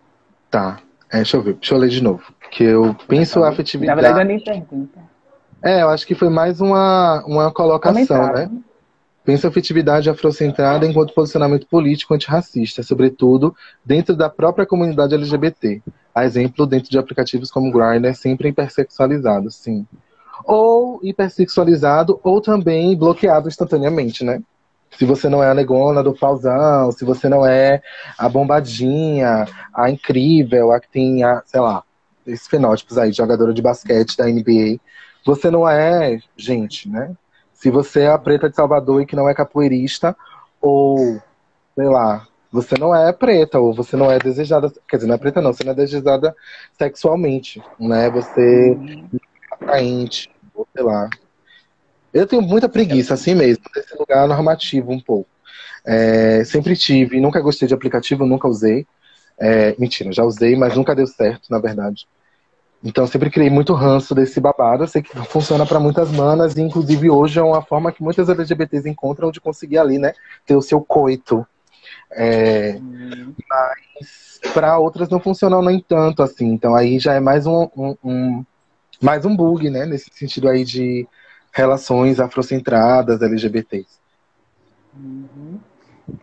Tá. Deixa eu ver, deixa eu ler de novo. Que eu penso a Na verdade, não é afetividade. nem pergunta. Eu acho que foi mais uma colocação, né? Comentário. Pensa a afetividade afrocentrada enquanto posicionamento político antirracista, sobretudo dentro da própria comunidade LGBT. A exemplo, dentro de aplicativos como Grindr, sempre hipersexualizado, sim. Ou hipersexualizado, ou também bloqueado instantaneamente, né? Se você não é a negona do pauzão, se você não é a bombadinha, a incrível, a que tem, sei lá, esses fenótipos aí, jogadora de basquete da NBA, você não é gente, né? Se você é a preta de Salvador e que não é capoeirista, ou, sei lá, você não é preta, ou você não é desejada, quer dizer, não é preta não, você não é desejada sexualmente, né? Você é atraente, ou sei lá. Eu tenho muita preguiça, assim mesmo, desse lugar normativo um pouco. Sempre tive, nunca gostei de aplicativo, nunca usei. Mentira, já usei, mas nunca deu certo, na verdade. Então, sempre criei muito ranço desse babado. Eu sei que funciona para muitas manas, e inclusive hoje é uma forma que muitas LGBTs encontram de conseguir ali, né, ter o seu coito. Mas para outras não funcionam nem tanto assim. Então, aí já é mais mais um bug, né, nesse sentido aí de relações afrocentradas LGBTs.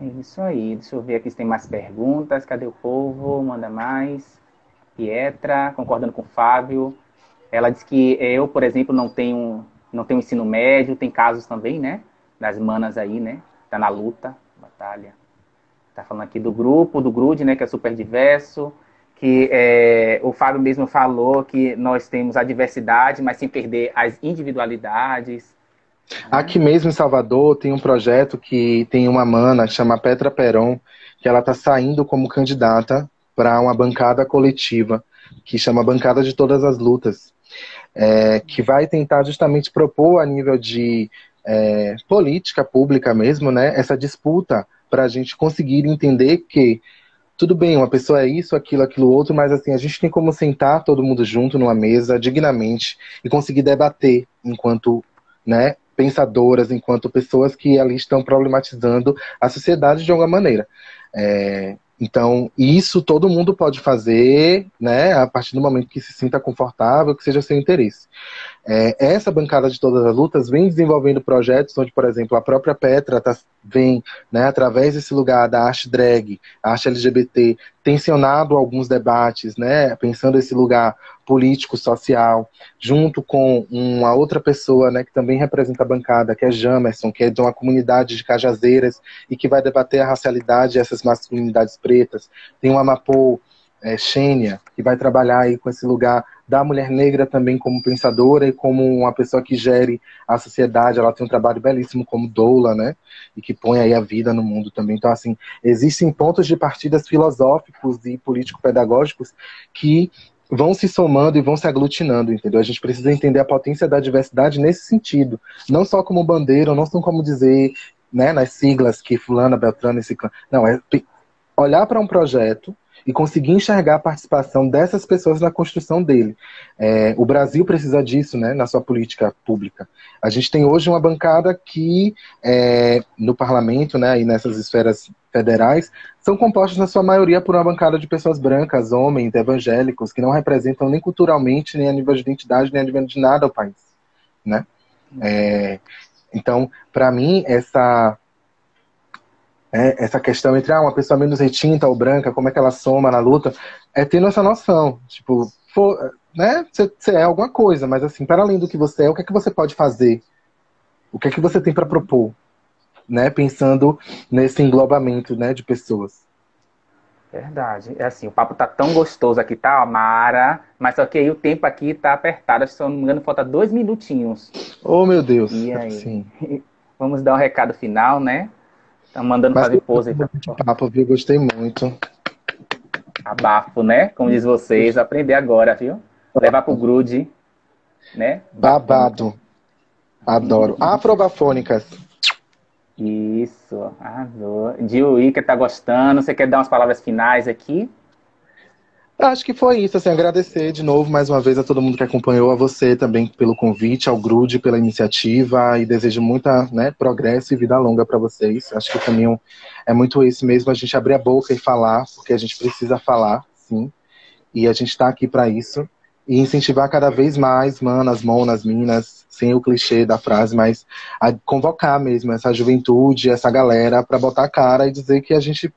É isso aí. Deixa eu ver aqui se tem mais perguntas. Cadê o povo? Manda mais. Pietra, concordando com o Fábio. Ela diz que eu, por exemplo, não tenho ensino médio. Tem casos também, né? Das manas aí, né? Tá na luta, batalha. Tá falando aqui do grupo, do GRUD, né? Que é super diverso. Que o Fábio mesmo falou que nós temos a diversidade, mas sem perder as individualidades. Aqui mesmo em Salvador tem um projeto que tem uma mana que chama Petra Peron, que ela está saindo como candidata para uma bancada coletiva, que chama Bancada de Todas as Lutas, que vai tentar justamente propor a nível de política pública mesmo, né? Essa disputa para a gente conseguir entender que tudo bem, uma pessoa é isso, aquilo outro, mas assim, a gente tem como sentar todo mundo junto numa mesa, dignamente, e conseguir debater enquanto, né, pensadoras, enquanto pessoas que ali estão problematizando a sociedade de alguma maneira. Então, isso todo mundo pode fazer, né, a partir do momento que se sinta confortável, que seja seu interesse. Essa bancada de todas as lutas vem desenvolvendo projetos onde, por exemplo, a própria Petra vem, né, através desse lugar da arte drag, a arte LGBT, tensionado alguns debates, né, pensando esse lugar político, social, junto com uma outra pessoa, né, que também representa a bancada, que é Jamerson, que é de uma comunidade de Cajazeiras e que vai debater a racialidade e essas masculinidades pretas. Tem o Amapô, Xênia, que vai trabalhar aí com esse lugar da mulher negra também como pensadora e como uma pessoa que gere a sociedade. Ela tem um trabalho belíssimo como doula, né? E que põe aí a vida no mundo também. Então, assim, existem pontos de partidas filosóficos e político-pedagógicos que vão se somando e vão se aglutinando, entendeu? A gente precisa entender a potência da diversidade nesse sentido. Não só como bandeira, não só como dizer, né, nas siglas que fulana, beltrana e ciclana. Não, olhar para um projeto e conseguir enxergar a participação dessas pessoas na construção dele. O Brasil precisa disso, né, na sua política pública. A gente tem hoje uma bancada que, no parlamento, né, e nessas esferas federais, são compostas na sua maioria por uma bancada de pessoas brancas, homens, evangélicos, que não representam nem culturalmente, nem a nível de identidade, nem a nível de nada o país, né? Então, para mim, essa questão entre uma pessoa menos retinta ou branca, como é que ela soma na luta, tendo essa noção, tipo, né, você é alguma coisa, mas assim, para além do que você é, o que é que você pode fazer? O que é que você tem para propor? Né, pensando nesse englobamento, né, de pessoas. Verdade. É assim, o papo tá tão gostoso aqui, tá, Mara? Mas só que aí o tempo aqui tá apertado, se eu não me engano, falta 2 minutinhos. Oh, meu Deus. E aí? Sim. Vamos dar um recado final, né? Estão mandando Mas fazer eu pose. de papo, viu? Gostei muito. Abafo, né? Como diz vocês, aprender agora, viu? Levar pro grude, né? Babado. Adoro. Afrobafônicas. Isso, arrasou. Dil, que tá gostando. Você quer dar umas palavras finais aqui? Acho que foi isso, assim, agradecer de novo mais uma vez a todo mundo que acompanhou, a você também pelo convite, ao Grude pela iniciativa e desejo muita, né, progresso e vida longa para vocês. Acho que o caminho é muito esse mesmo, a gente abrir a boca e falar, porque a gente precisa falar, sim, e a gente está aqui para isso e incentivar cada vez mais manas, monas, minas, sem o clichê da frase, mas a convocar mesmo essa juventude, essa galera para botar a cara e dizer que a gente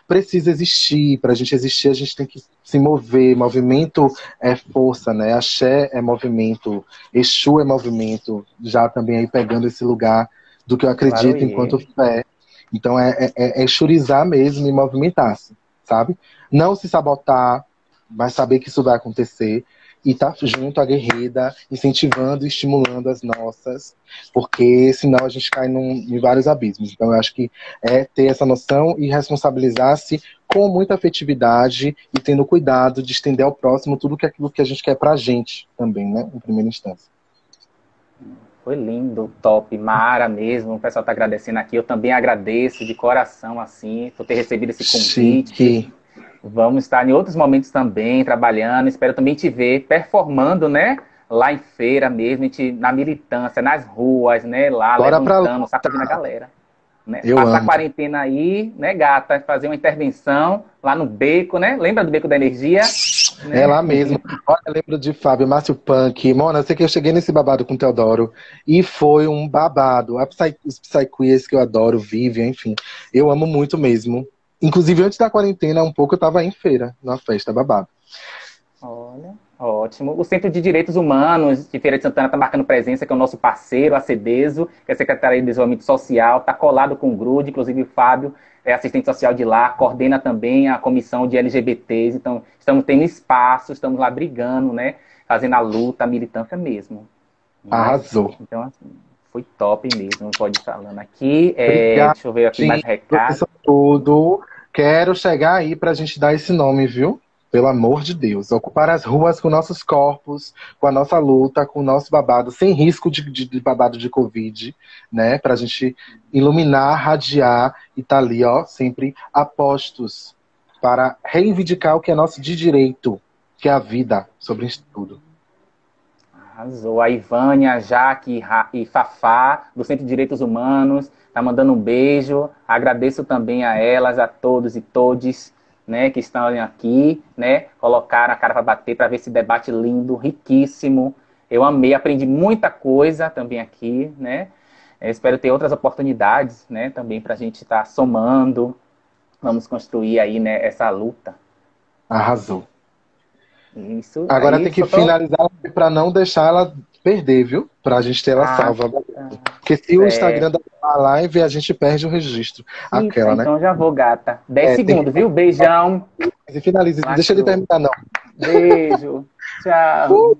precisa existir. Para a gente existir, a gente tem que se mover. Movimento é força, né? Axé é movimento, Exu é movimento, já também aí pegando esse lugar do que eu acredito Claro, enquanto fé. Então é exurizar mesmo e movimentar-se, sabe? Não se sabotar, mas saber que isso vai acontecer e estar junto à guerreira, incentivando e estimulando as nossas, porque senão a gente cai em vários abismos. Então eu acho que ter essa noção e responsabilizar-se com muita afetividade e tendo cuidado de estender ao próximo tudo aquilo que a gente quer pra gente também, né, em primeira instância. foi lindo, top, Mara mesmo. O pessoal tá agradecendo aqui. Eu também agradeço de coração, assim, por ter recebido esse convite. Chique. Vamos estar em outros momentos também trabalhando. Espero também te ver performando, né? Lá em feira mesmo, a gente, na militância, nas ruas, né? Lá Bora levantando, sacudindo a galera. Né? Eu Passar a amo. quarentena aí, né, gata? Fazer uma intervenção lá no Beco, né? Lembra do Beco da Energia? Né? É lá mesmo. Olha, eu lembro de Fábio, Márcio Punk. Mona, eu sei que eu cheguei nesse babado com o Teodoro e foi um babado. Os Psyqueers que eu adoro, Vivian, enfim. Eu amo muito mesmo. Inclusive, antes da quarentena, um pouco eu tava em feira, numa festa, babado. Olha, ótimo. O Centro de Direitos Humanos de Feira de Santana está marcando presença, que é o nosso parceiro, a CEDESO, que é a Secretaria de Desenvolvimento Social, está colado com o GRUD, inclusive o Fábio é assistente social de lá, coordena também a comissão de LGBTs, então estamos tendo espaço, estamos lá brigando, né, fazendo a luta, a militância mesmo. Né? Arrasou. Então, assim, foi top mesmo, pode ir falando aqui. Obrigado, Deixa eu ver aqui mais recado. tudo. Quero chegar aí pra gente dar esse nome, viu? Pelo amor de Deus, ocupar as ruas com nossos corpos, com a nossa luta, com o nosso babado, sem risco de babado de Covid, né? Pra gente iluminar, radiar e tá ali, ó, sempre apostos para reivindicar o que é nosso de direito, que é a vida, sobre isso tudo. Arrasou. A Ivânia, a Jaque e Fafá, do Centro de Direitos Humanos, tá mandando um beijo. Agradeço também a elas, a todos e todes, né, que estão aqui, né, colocaram a cara para bater, para ver esse debate lindo, riquíssimo. Eu amei, aprendi muita coisa também aqui, né. Eu espero ter outras oportunidades, né, também para a gente estar somando. Vamos construir aí, né, essa luta. Arrasou. Isso. Agora Aí, tem que finalizar para não deixar ela perder, viu? Pra gente ter ela salva. Porque se o Instagram dá uma live, a gente perde o registro. Aquela, né? Então já vou, gata. 10 segundos, que... viu? Beijão. Finalize. Deixa ele terminar, não. Beijo. Tchau.